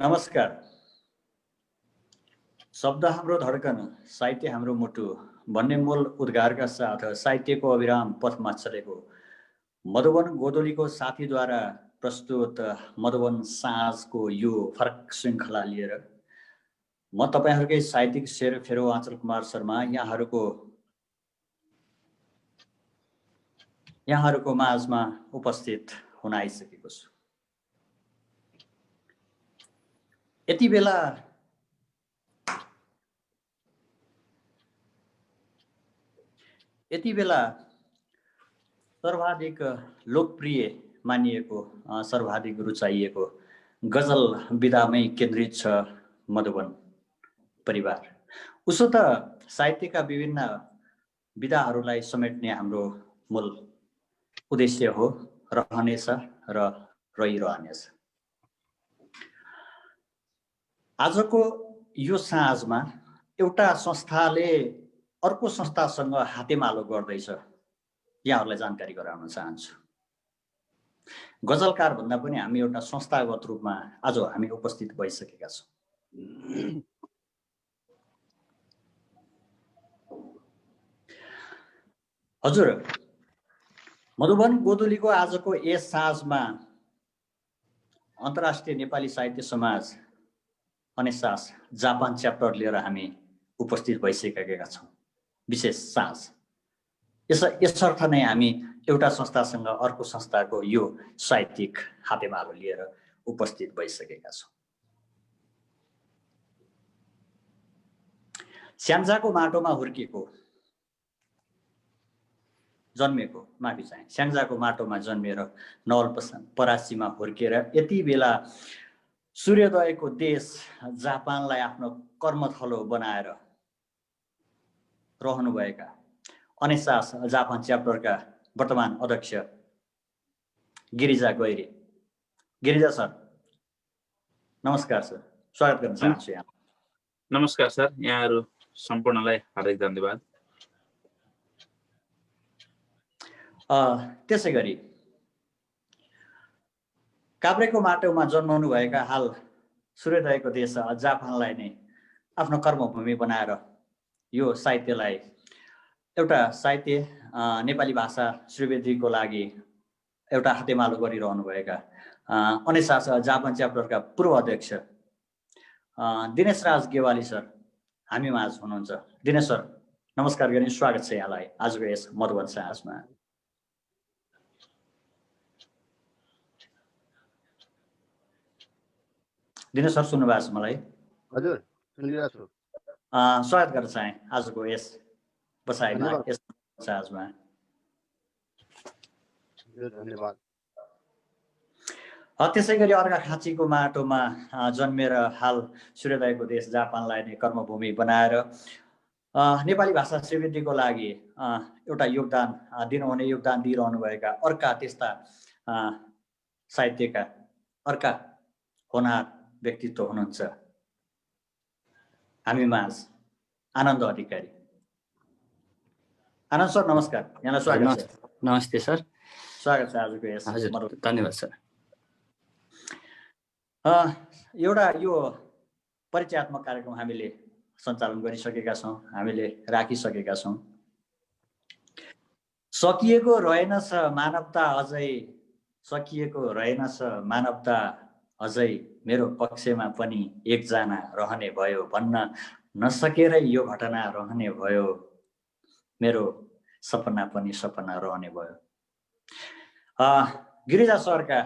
नमस्कार। शब्द हाम्रो धड्कन, साहित्य हाम्रो मुटु भन्ने मूल उद्गारका साथ साहित्यको अविराम पथमा चलेको मधुबन गोदोलीको साथीद्वारा प्रस्तुत मधुबन साँझको यो फरक श्रृङ्खला लिएर म तपाईहरुकै साहित्यिक शेर फेरो आञ्चल कुमार शर्मा यहाँहरुको माझमा उपस्थित हुन आइसकेको छु। यति बेला सर्वाधिक लोकप्रिय मानिएको, सर्वाधिक रुचाइएको गजल विधामै केन्द्रित छ मधुबन परिवार। उसो त साहित्यका विभिन्न विधाहरूलाई समेट्ने हाम्रो मूल उद्देश्य हो, रहनेछ र रहिरहनेछ। आजको यो साँझमा एउटा संस्थाले अर्को संस्थासँग हातेमालो गर्दैछ, यहाँहरूलाई जानकारी गराउन चाहन्छु। गजलकार भन्दा पनि हामी एउटा संस्थागत रूपमा आज हामी उपस्थित भइसकेका छौँ। हजुर, मधुबन गोदोलीको आजको यस साँझमा अन्तर्राष्ट्रिय नेपाली साहित्य समाज अनेसास जापान च्याप्टर लिएर हामी उपस्थित भइसकेका छौँ। विशेष साँझ यसर्थ नै हामी एउटा संस्थासँग अर्को संस्थाको यो साहित्यिक हातेमालो लिएर उपस्थित भइसकेका छौँ। स्याङ्जाको माटोमा जन्मेको माफी चाहे स्याङ्जाको माटोमा जन्मेर नवलपरासीमा हुर्केर यति बेला सूर्योदयको देश जापानलाई आफ्नो कर्मथलो बनाएर रहनुभएका अनेसास जापान च्याप्टरका वर्तमान अध्यक्ष गिरिजा गैरे। गिरिजा सर नमस्कार सर, स्वागत गर्न चाहन्छु यहाँ। नमस्कार सर, यहाँहरू सम्पूर्णलाई हार्दिक धन्यवाद। त्यसै गरी काभ्रेको माटोमा जन्मनु भएका हाल सूर्योदयको देश जापानलाई नै आफ्नो कर्मभूमि बनाएर यो साहित्यलाई एउटा साहित्य नेपाली भाषा श्रीवृद्धिको लागि एउटा हातेमालो गरिरहनु भएका अनेसास जापान च्याप्टरका पूर्व अध्यक्ष दिनेश राज गेवाली सर हामी माझ हुनुहुन्छ। दिनेश सर नमस्कार गर्ने, स्वागत छ यहाँलाई आजको यस मधुबन साँझमा। दिनेश सर सुन्नु भएको छ मलाई? हजुर सुनिरहेको छु। स्वागत गर्न चाहे आजको यस बसाइमा, यस साँझमा। धन्यवाद। त्यसै गरी अर्घाखाँचीको माटोमा जन्मेर हाल सूर्योदयको देश जापानलाई नै कर्मभूमि बनाएर नेपाली भाषा श्रीवृद्धिको लागि एउटा योगदान दिइरहनुभएका अर्का त्यस्ता साहित्यका अर्का होनहार व्यक्तित्व हुनुहुन्छ हामी माझ आनन्द अधिकारी। आनन्द सर नमस्कार, यहाँलाई स्वागत छ। नमस्ते सर, स्वागत छ आजको यस। धन्यवाद सर। एउटा यो परिचयात्मक कार्यक्रम हामीले सञ्चालन गरिसकेका छौँ, हामीले राखिसकेका छौँ। सकिएको रहेनछ मानवता अझै मेरो पक्षमा पनि एकजना रहने भयो भन्न नसकेरै यो घटना रहने भयो, मेरो सपना पनि सपना रहने भयो। गिरिजा सरका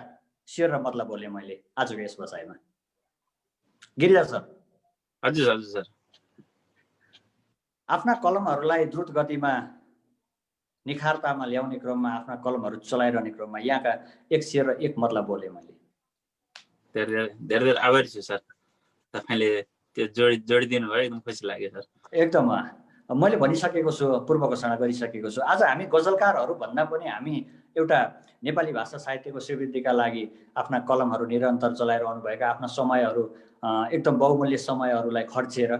शेर र मतलब बोले मैले आजको यस बसाइमा। गिरिजा सर। हजुर हजुर सर। आफ्ना कलमहरूलाई द्रुत गतिमा निखारतामा ल्याउने क्रममा, आफ्ना कलमहरू चलाइरहने क्रममा यहाँका एक शेर र एक मतलब बोले मैले। धेरै धेरै आभारी छु सर, तपाईँले त्यो जोडिदिनु भयो, एकदम खुसी लाग्यो सर। एकदम मैले भनिसकेको छु, पूर्व घोषणा गरिसकेको छु। आज हामी गजलकारहरू भन्दा पनि हामी एउटा नेपाली भाषा साहित्यको श्रीवृद्धिका लागि आफ्ना कलमहरू निरन्तर चलाइरहनुभएका, आफ्ना समयहरू एकदम बहुमूल्य समयहरूलाई खर्चेर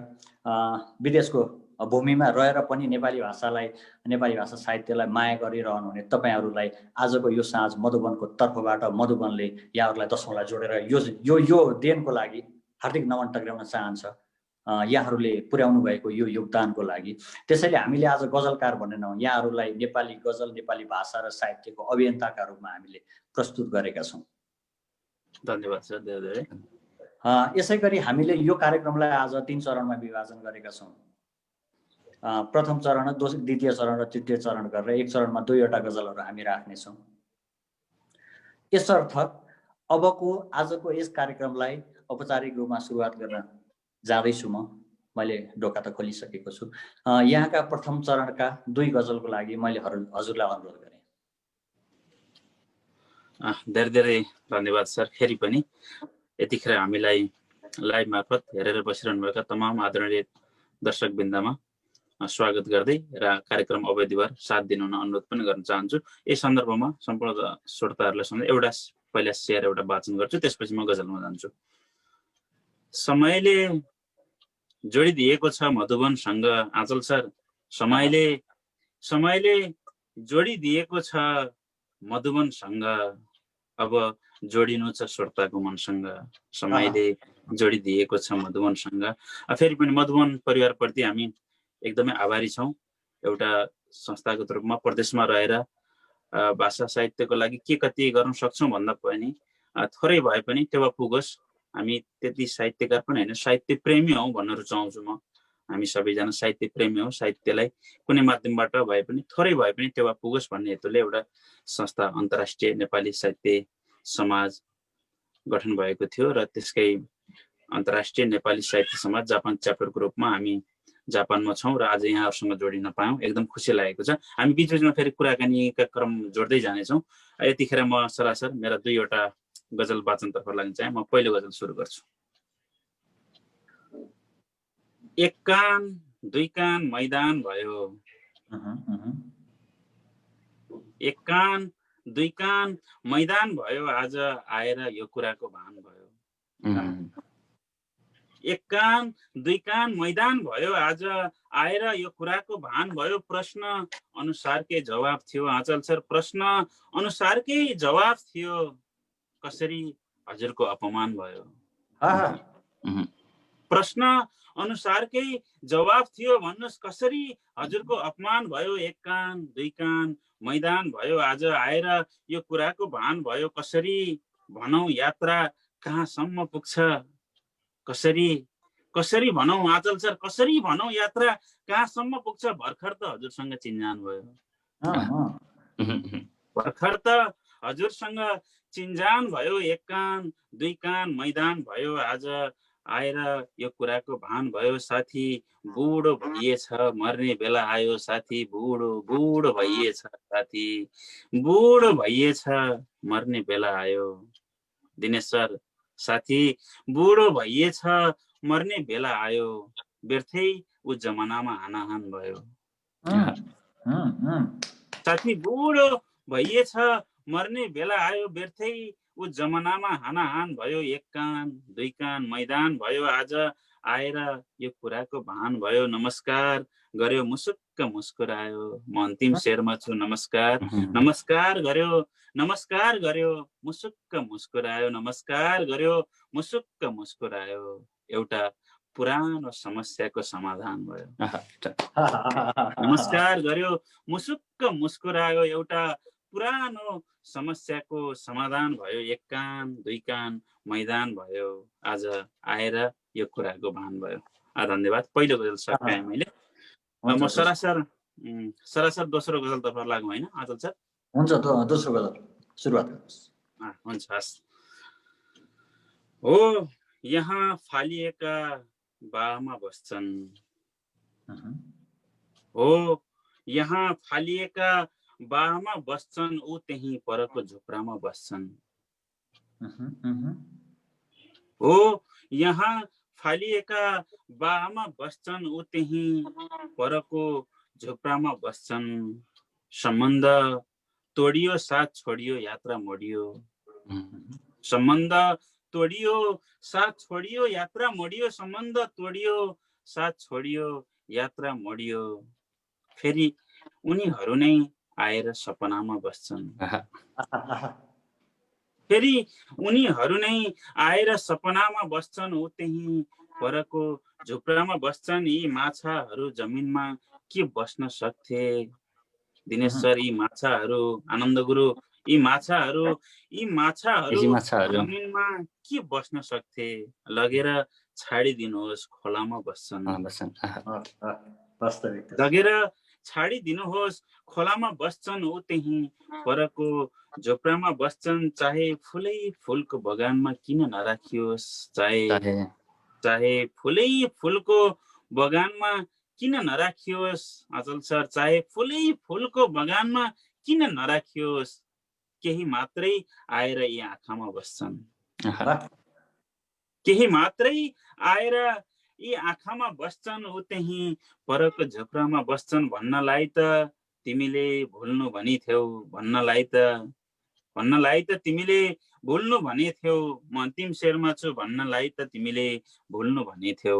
विदेशको भूमिमा रहेर पनि नेपाली भाषा साहित्यलाई माया गरिरहनु हुने तपाईहरुलाई आजको यो साँझ मधुबनको तर्फबाट मधुबनले यहाँहरूलाई दशौंलाई जोडेर यो देनको लागि हार्दिक नमन टक्राउन चाहन्छ यहाँहरूले पुर्याउनु भएको यो योगदानको लागि। त्यसैले हामीले आज गजलकार भनेनौँ, यहाँहरूलाई नेपाली गजल, नेपाली भाषा र साहित्यको अभियन्ताका रूपमा हामीले प्रस्तुत गरेका छौँ। धन्यवाद सर, धेरै धेरै। यसै गरी हामीले यो कार्यक्रमलाई आज 3 चरणमा विभाजन गरेका छौँ। प्रथम चरण, द्वितीय चरण र तृतीय चरण गरेर एक चरणमा 2वटा गजलहरू हामी राख्नेछौँ। यसर्थ अबको आजको यस कार्यक्रमलाई औपचारिक रूपमा सुरुवात गर्न जाँदैछु। मैले ढोका त खोलिसकेको छु। यहाँका प्रथम चरणका 2 गजलको लागि मैले हजुरलाई अनुरोध गरेँ। धेरै धेरै धन्यवाद सर। फेरि पनि यतिखेर हामीलाई लाइभ मार्फत हेरेर बसिरहनुभएका तमाम आदरणीय दर्शकवृन्दमा स्वागत गर्दै र कार्यक्रम अवधिभर साथ दिनुहुन अनुरोध पनि गर्न चाहन्छु। यस सन्दर्भमा सम्पूर्ण श्रोताहरूलाई सम्झ एउटा पहिला शेयर एउटा वाचन गर्छु, त्यसपछि म गजलमा जान्छु। समयले जोडिदिएको छ मधुवनसँग आँचल सर, समयले जोडिदिएको छ मधुवनसँग, अब जोडिनु छ श्रोताको मनसँग। समयले जोडिदिएको छ मधुवनसँग। फेरि पनि मधुवन परिवारप्रति हामी एकदमै आभारी छौँ। एउटा संस्थागत रूपमा प्रदेशमा रहेर भाषा साहित्यको लागि के कति गर्न सक्छौँ भन्दा पनि थोरै भए पनि टेवा पुगोस्। हामी त्यति साहित्यकार पनि होइन, साहित्य प्रेमी हौँ भन्न रुचाउँछु म। हामी सबैजना साहित्य प्रेमी हौँ। साहित्यलाई कुनै माध्यमबाट भए पनि थोरै भए पनि टेवा पुगोस् भन्ने हेतुले एउटा संस्था अन्तर्राष्ट्रिय नेपाली साहित्य समाज गठन भएको थियो र त्यसकै अन्तर्राष्ट्रिय नेपाली साहित्य समाज जापान च्याप्टरको रूपमा हामी जापानमा छौँ र आज यहाँहरूसँग जोडिन पायौँ, एकदम खुसी लागेको छ। हामी बिचबिचमा फेरि कुराकानीका क्रम जोड्दै जानेछौँ। यतिखेर म सरासर मेरा 2वटा गजल वाचनतर्फ लाग्न चाहे। म पहिलो गजल सुरु गर्छु। एक कान दुई कान मैदान भयो, एक कान दुई कान मैदान भयो, आज आएर यो कुराको भान भयो। एक कान दुई कान मैदान भयो, आज आएर यो कुराको भान भयो। प्रश्न अनुसारकै जवाब थियो आँचल सर, प्रश्न अनुसारकै जवाब थियो, कसरी हजुरको अपमान भयो। प्रश्न अनुसारकै जवाब थियो, भन्नुहोस् कसरी हजुरको अपमान भयो। एक कान दुई कान मैदान भयो, आज आएर यो कुराको भान भयो। कसरी भनौँ यात्रा कहाँसम्म पुग्छ, कसरी भनौँ आँचल सर, कसरी भनौँ यात्रा कहाँसम्म पुग्छ। भर्खर त हजुरसँग चिन्जान भयो, भर्खर त हजुरसँग चिन्जान भयो। एक कान दुई कान मैदान भयो, आज आएर यो कुराको भान भयो। साथी बुढो भइएछ मर्ने बेला आयो, साथी बुढो भइएछ, साथी बुढो भइएछ मर्ने बेला आयो। दिनेश सर, साथी बुढो भइएछ मर्ने बेला आयो, व्यर्थै ऊ जमानामा हानाहान भयो। साथी बुढो भइएछ मर्ने बेला आयो, व्यर्थै ऊ जमानामा हानाहान भयो। एक कान दुई कान मैदान भयो, आज आएर यो कुराको भान भयो। नमस्कार गर्यो मुसुक्क मुस्कुरायो, म अन्तिम शेरमा छु। नमस्कार गर्यो मुसुक्क मुस्कुरायो, नमस्कार गर्यो मुसुक्क मुस्कुरायो। एउटा पुरानो समस्याको समाधान भयो। नमस्कार गर्यो मुसुक्क मुस्कुरायो, एउटा पुरानो समस्याको समाधान भयो। एक कान दुई कान मैदान भयो, आज आएर यो कुराको भान भयो। धन्यवाद। पहिलो गजल सकाएँ मैले। म सरासर दोस्रो गजलतर्फ लागौँ होइन आँचल सर? हुन्छ, दोस्रो गजल सुरुवात गर्नुहोस्। हुन्छ, हस्। हो यहाँ फालिएका बामा बस्छन्, हो यहाँ फालिएका बामा बस्छन्, ऊ त्यही परको झुप्रामा बस्छन्। हो यहाँ फालिएका बामा बस्छन्, ऊ त्यही परको झुप्रामा बस्छन्। सम्बन्ध तोडियो साथ छोडियो यात्रा मोडियो, सम्बन्ध तोडियो साथ छोडियो यात्रा मोडियो, सम्बन्ध तोडियो साथ छोडियो यात्रा मोडियो। फेरि उनीहरू नै आएर सपनामा बस्छन्, फेरि उनीहरू नै आएर सपनामा बस्छन्, ऊ त्यही परको झुप्रामा बस्छन्। यी माछाहरू जमिनमा के बस्न सक्थे? दिनेश सर, यी माछाहरू, आनन्द गुरु, यी माछाहरू जमिनमा के बस्न सक्थे? लगेर छाडिदिनुहोस्, खोलामा बस्छन्। लगेर छाडिदिनुहोस्, खोलामा बस्छन्। ऊ त्यही परको झोप्रामा बस्छन्। चाहे फुलै फुलको बगानमा किन नराखियोस्, चाहे फुलै फुलको बगानमा किन नराखियोस् अचल सर, चाहे फुलै फुलको बगानमा किन नराखियोस्, केही मात्रै आएर यी आँखामा बस्छन्। केही मात्रै आएर यी आँखामा बस्छन्। ऊ त्यही परको झोप्रामा बस्छन्। भन्नलाई त तिमीले भुल्नु भनिथ्यौ, भन्नलाई त तिमीले भुल्नु भनेथ्यौ। म अन्तिम शेरमा छु। भन्नलाई त तिमीले भुल्नु भनेथ्यौ।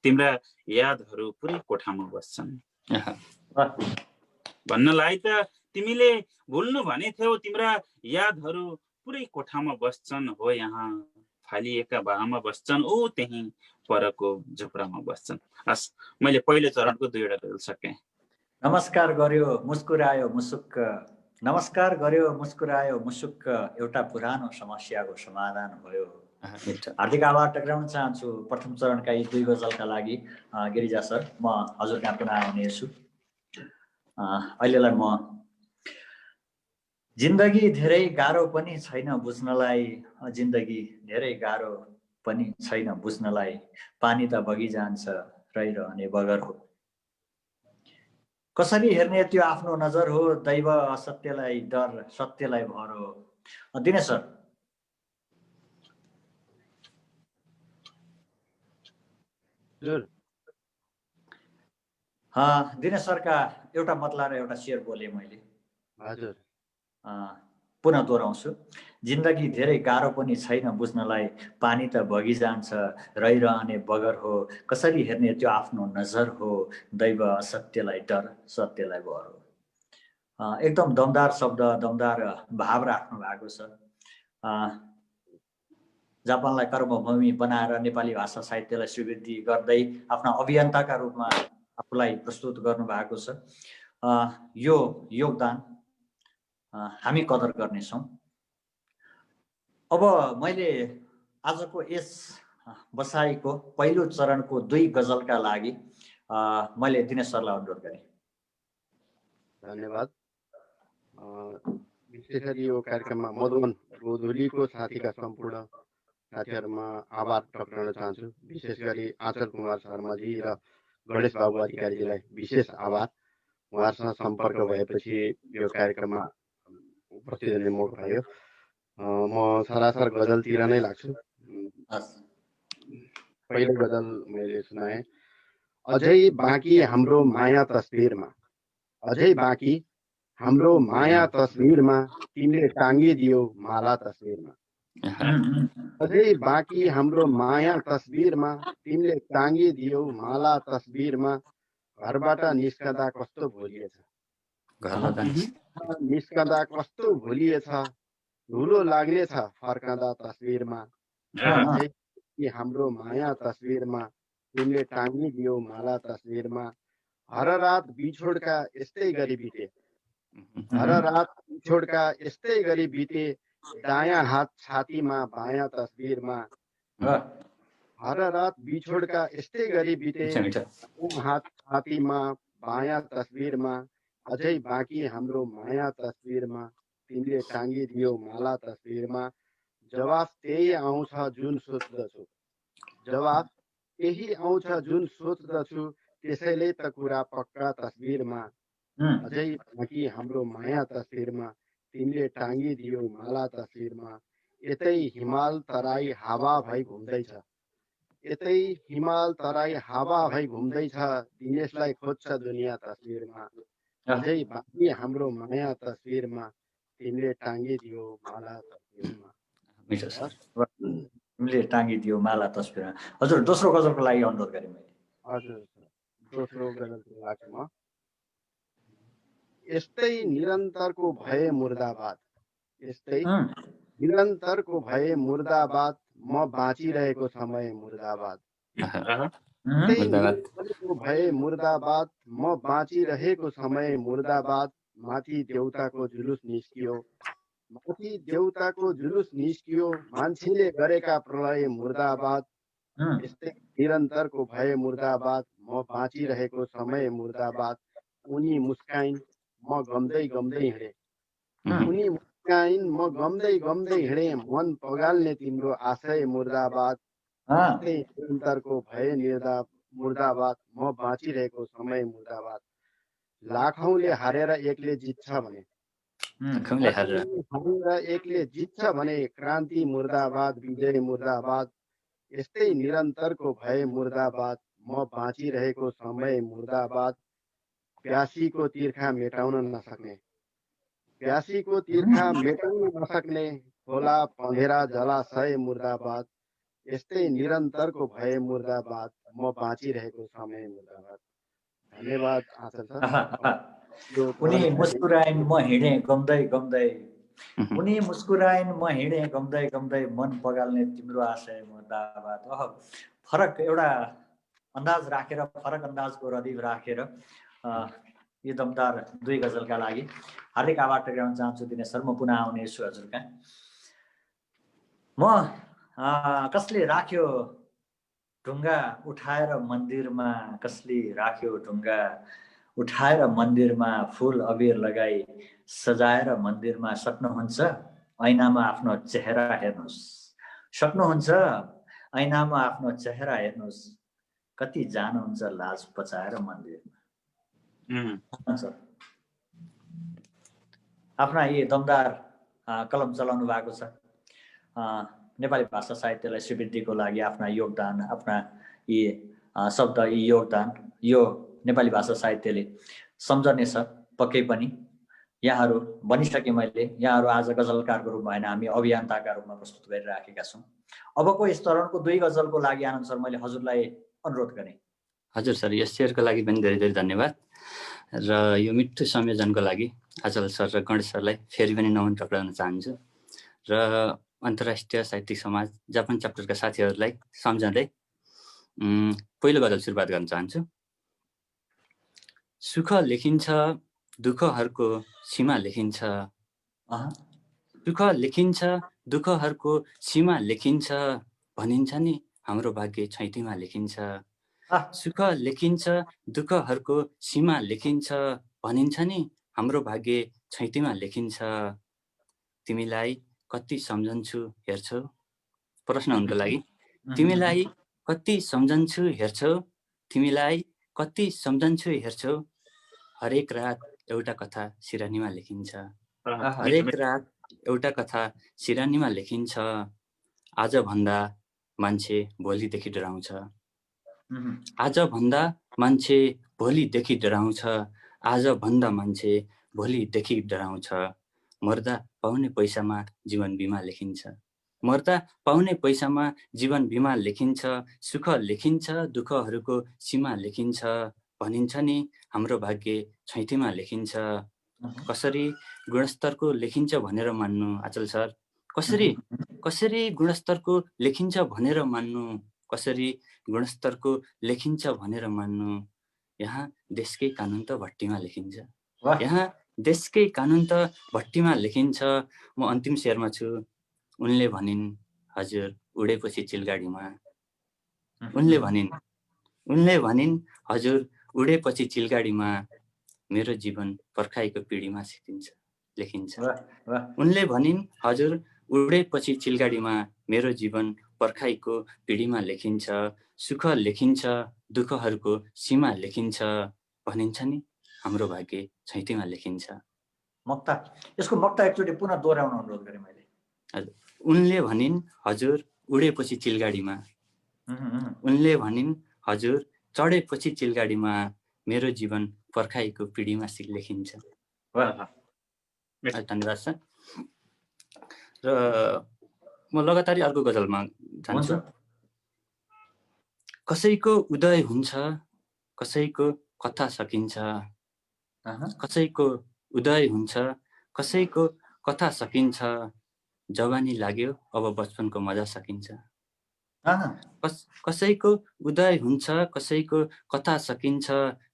तिम्रा यादहरू पुरै कोठामा बस्छन्। भन्नलाई त तिमीले भुल्नु भनेथ्यौ। तिम्रा यादहरू पुरै कोठामा बस्छन्। हो यहाँ फालिएका बामा बस्छन्। ऊ त्यही परको झुप्रामा बस्छन्। हस्, मैले पहिलो चरणको 2वटा गजल सकेँ। नमस्कार गर्यो मुस्कुरायो मुसुक्क, नमस्कार गर्यो मुस्कुरायो मुसुक्क, एउटा पुरानो समस्याको समाधान भयो। हार्दिक आभार टक्राउन चाहन्छु प्रथम चरणका यी 2 गजलका लागि। गिरिजा सर, म हजुर कहाँ पुनः आउनेछु। अहिलेलाई म जिन्दगी धेरै गाह्रो पनि छैन बुझ्नलाई, जिन्दगी धेरै गाह्रो पनि छैन बुझ्नलाई, पानी त बगिजान्छ रहिरहने बगर हो। कसरी हेर्ने त्यो आफ्नो नजर हो, दैव असत्यलाई डर सत्यलाई भर हो। दिनेश सर। दिनेश सरका एउटा मतला र एउटा शेर बोले मैले। हजुर, पुनः दोहोऱ्याउँछु। जिन्दगी धेरै गाह्रो पनि छैन बुझ्नलाई, पानी त बगिजान्छ रहिरहने बगर हो। कसरी हेर्ने त्यो आफ्नो नजर हो, दैव असत्यलाई डर सत्यलाई भर हो। एकदम दमदार शब्द, दमदार भाव राख्नु भएको छ। जापानलाई कर्मभूमि बनाएर नेपाली भाषा साहित्यलाई स्वीकृति गर्दै आफ्ना अभियन्ताका रूपमा आफूलाई प्रस्तुत गर्नु भएको छ। यो योगदान हामी कदर गर्नेछौँ। अब मैले आजको यस बसाइको पहिलो चरणको 2 गजलका लागि मैले दिनेश सरलाई अनुरोध गरेँ। धन्यवाद। विशेष गरी यो कार्यक्रममा मधुबन गोधुलीको साथीका सम्पूर्ण साथीहरूमा आभार टक्राउन चाहन्छु। विशेष गरी आचल कुमार शर्माजी र गणेश बाबु अधिकारीजीलाई विशेष आभार। उहाँहरूसँग सम्पर्क भएपछि यो कार्यक्रममा उपस्थित हुने मौका पायो। म सरासर गजलतिर नै लाग्छु। पहिलो गजल मैले सुनाएँ। अझै बाँकी हाम्रो माया तस्बिरमा, अझै बाँकी हाम्रो माया तस्बिरमा, तिमीले टाङ्गिदियो माला तस्बिरमा। अझै बाँकी हाम्रो माया तस्बिरमा, तिमीले टाङ्गिदियो माला तस्बिरमा। घरबाट निस्कँदा कस्तो भोलिएछ, निस्कँदा कस्तो भोलिएछ, धुलो लाग्नेछ फर्कँदा तस्बिरमा। अझै हाम्रो माया तस्बिरमा, तिमीले टाङ्गिदियो माला तस्बिरमा। हर रात बिछोडका यस्तै गरी बिते, हर रात बिछोडका यस्तै गरी बिते, दायाँ हात छातीमा बायाँ तस्बिरमा। हर रात बिछोडका यस्तै गरी बिते, दायाँ हात छातीमा बायाँ तस्बिरमा। अझै बाँकी हाम्रो माया तस्बिरमा, तिमीले टाङ्गिदियो माला तस्बिरमा। जवाफ त्यही आउँछ जुन सोच्दछु, जवाफ त्यही आउँछ जुन सोच्दछु, त्यसैले त कुरा पक्का तस्बिरमा। अझै बाँकी हाम्रो माया तस्बिरमा, तिमीले टाङ्गिदियो माला तस्बिरमा। यतै हिमाल तराई हावा भई घुम्दैछ, यतै हिमाल तराई हावा भई घुम्दैछ, दिनेशलाई खोज्छ दुनियाँ तस्बिरमा। अझै बाँकी हाम्रो माया तस्बिरमा, तिमीले टाङ्गिदियो माला तस्बिरमा। तिमीले टाङ्गिदियो माला तस्बिरमा। हजुर, दोस्रो गजलको लागि अनुरोध गरेँ मैले। हजुर, दोस्रो गजलको लाग्छु म। यस्तै निरन्तरको भए मुर्दाबाद, यस्तै निरन्तरको भए मुर्दाबाद म बाँचिरहेको समय मुर्दाबाद निरन्तरको भए मुर्दाबाद म बाँचिरहेको समय मुर्दाबाद माथि देउताको जुलुस निस्कियो माथि देउताको जुलुस निस्कियो मान्छेले गरेका प्रलय मुर्दाबाद यस्तै निरन्तरको भए मुर्दाबाद म बाँचिरहेको समय मुर्दाबाद उनी मुस्काइन् म गम्दै गम्दै हिँडे उनी मुस्काइन् म गम्दै गम्दै हिँडे मन पगाल्ने तिम्रो आशय मुर्दाबाद यस्तै निरन्तरको भए मुर्दाबाद म बाँचिरहेको समय मुर्दाबाद लाखौँले हारेर एकले जित्छ भने एकले जित्छ भने क्रान्ति मुर्दाबाद विजय मुर्दाबाद यस्तै निरन्तरको भए मुर्दाबाद म बाँचिरहेको समय मुर्दाबाद प्यासीको तिर्खा मेटाउन नसक्ने प्यासीको तिर्खा मेटाउन नसक्ने खोला पँधेरा जलाशय मुर्दाबाद यस्तै निरन्तरको भए मुर्दाबाद म बाँचिरहेको समय मुर्दाबाद। धन्यवाद आचार्य सर। उनी मुस्कुराइन् म हिँडे गम्दै गम्दै उनी मुस्कुराइन् म हिँडे गम्दै गम्दै मन पगाल्ने तिम्रो आशय मुर्दाबाद। फरक एउटा अन्दाज राखेर फरक अन्दाजको रदिफ राखेर यो दमदार दुई गजलका लागि हार्दिक आभार टक्राउन चाहन्छु दिनेश सर। म पुनः आउने छु हजुरका। म कसले राख्यो ढुङ्गा उठाएर मन्दिरमा कसले राख्यो ढुङ्गा उठाएर मन्दिरमा फुल अबिर लगाई सजाएर मन्दिरमा सक्नुहुन्छ ऐनामा आफ्नो चेहरा हेर्नुहोस् सक्नुहुन्छ ऐनामा आफ्नो चेहरा हेर्नुहोस् कति जानुहुन्छ लाज पचाएर मन्दिरमा। आफ्ना यी दमदार कलम चलाउनु भएको छ। नेपाली भाषा साहित्यलाई स्वीकृतिको लागि आफ्ना योगदान आफ्ना यी शब्द यी योगदान यो नेपाली भाषा साहित्यले सम्झनेछ पक्कै पनि। यहाँहरू भनिसकेँ मैले, यहाँहरू आज गजलकारको रूपमा होइन हामी अभियन्ताका रूपमा प्रस्तुत गरिराखेका छौँ। अबको यस चरणको दुई गजलको लागि आनन्द सर मैले हजुरलाई अनुरोध गरेँ। हजुर सर, यस शेयरको लागि पनि धेरै धेरै धन्यवाद र यो मिठो संयोजनको लागि आचल सर र गणेश सरलाई फेरि पनि नमन टक्राउन चाहन्छु र अन्तर्राष्ट्रिय साहित्यिक समाज जापान च्याप्टरका साथीहरूलाई सम्झँदै पहिलो गजल सुरुवात गर्न चाहन्छु। सुख लेखिन्छ दुःखहरूको सीमा लेखिन्छ सुख लेखिन्छ दुःखहरूको सीमा लेखिन्छ भनिन्छ नि हाम्रो भाग्य छैतीमा लेखिन्छ। सुख लेखिन्छ दुःखहरूको सीमा लेखिन्छ भनिन्छ नि हाम्रो भाग्य छैतीमा लेखिन्छ। तिमीलाई कति सम्झन्छु हेर्छौ प्रश्न हुनको लागि तिमीलाई कति सम्झन्छु हेर्छौ तिमीलाई कति सम्झन्छु हेर्छौ हरेक रात एउटा कथा सिरानीमा लेखिन्छ हरेक रात एउटा कथा सिरानीमा लेखिन्छ। आज भन्दा मान्छे भोलिदेखि डराउँछ आज भन्दा मान्छे भोलिदेखि डराउँछ आज भन्दा मान्छे भोलिदेखि डराउँछ। मर्दा पाउने पैसामा जीवन बिमा लेखिन्छ मर्दा पाउने पैसामा जीवन बिमा लेखिन्छ। सुख लेखिन्छ दुःखहरूको सीमा लेखिन्छ भनिन्छ नि हाम्रो भाग्य छैतीमा लेखिन्छ। कसरी गुणस्तरको लेखिन्छ भनेर मान्नु आचल सर कसरी गुणस्तरको लेखिन्छ भनेर मान्नु कसरी गुणस्तरको लेखिन्छ भनेर मान्नु। यहाँ देशकै कानुन त भट्टीमा लेखिन्छ यहाँ देशकै कानुन त भट्टीमा लेखिन्छ। म अन्तिम शेयरमा छु। उनले भनिन् हजुर उडेपछि चिलगाडीमा उनले भनिन् हजुर उडेपछि चिलगाडीमा मेरो जीवन पर्खाइको पिँढीमा लेखिन्छ। उनले भनिन् हजुर उडेपछि चिलगाडीमा मेरो जीवन पर्खाइको पिँढीमा लेखिन्छ। सुख लेखिन्छ दुःखहरूको सीमा लेखिन्छ भनिन्छ नि हाम्रो भाग्य छैतीमा लेखिन्छ। मक्ता यसको मक्ता एकचोटि पुनः दोहोऱ्याउन अनुरोध गरेँ मैले। हजुर उनले भनिन् हजुर उडेपछि चिलगाडीमा उनले भनिन् हजुर चढेपछि चिलगाडीमा मेरो जीवन पर्खाइको पिँढीमा लेखिन्छ। धन्यवाद सर। र म लगातारै अर्को गजलमा जान्छु। कसैको उदय हुन्छ कसैको कथा सकिन्छ कसैको उदय हुन्छ कसैको कथा सकिन्छ जवानी लाग्यो अब बचपनको मजा सकिन्छ। अँ, कसैको उदय हुन्छ, कसैको कथा सकिन्छ,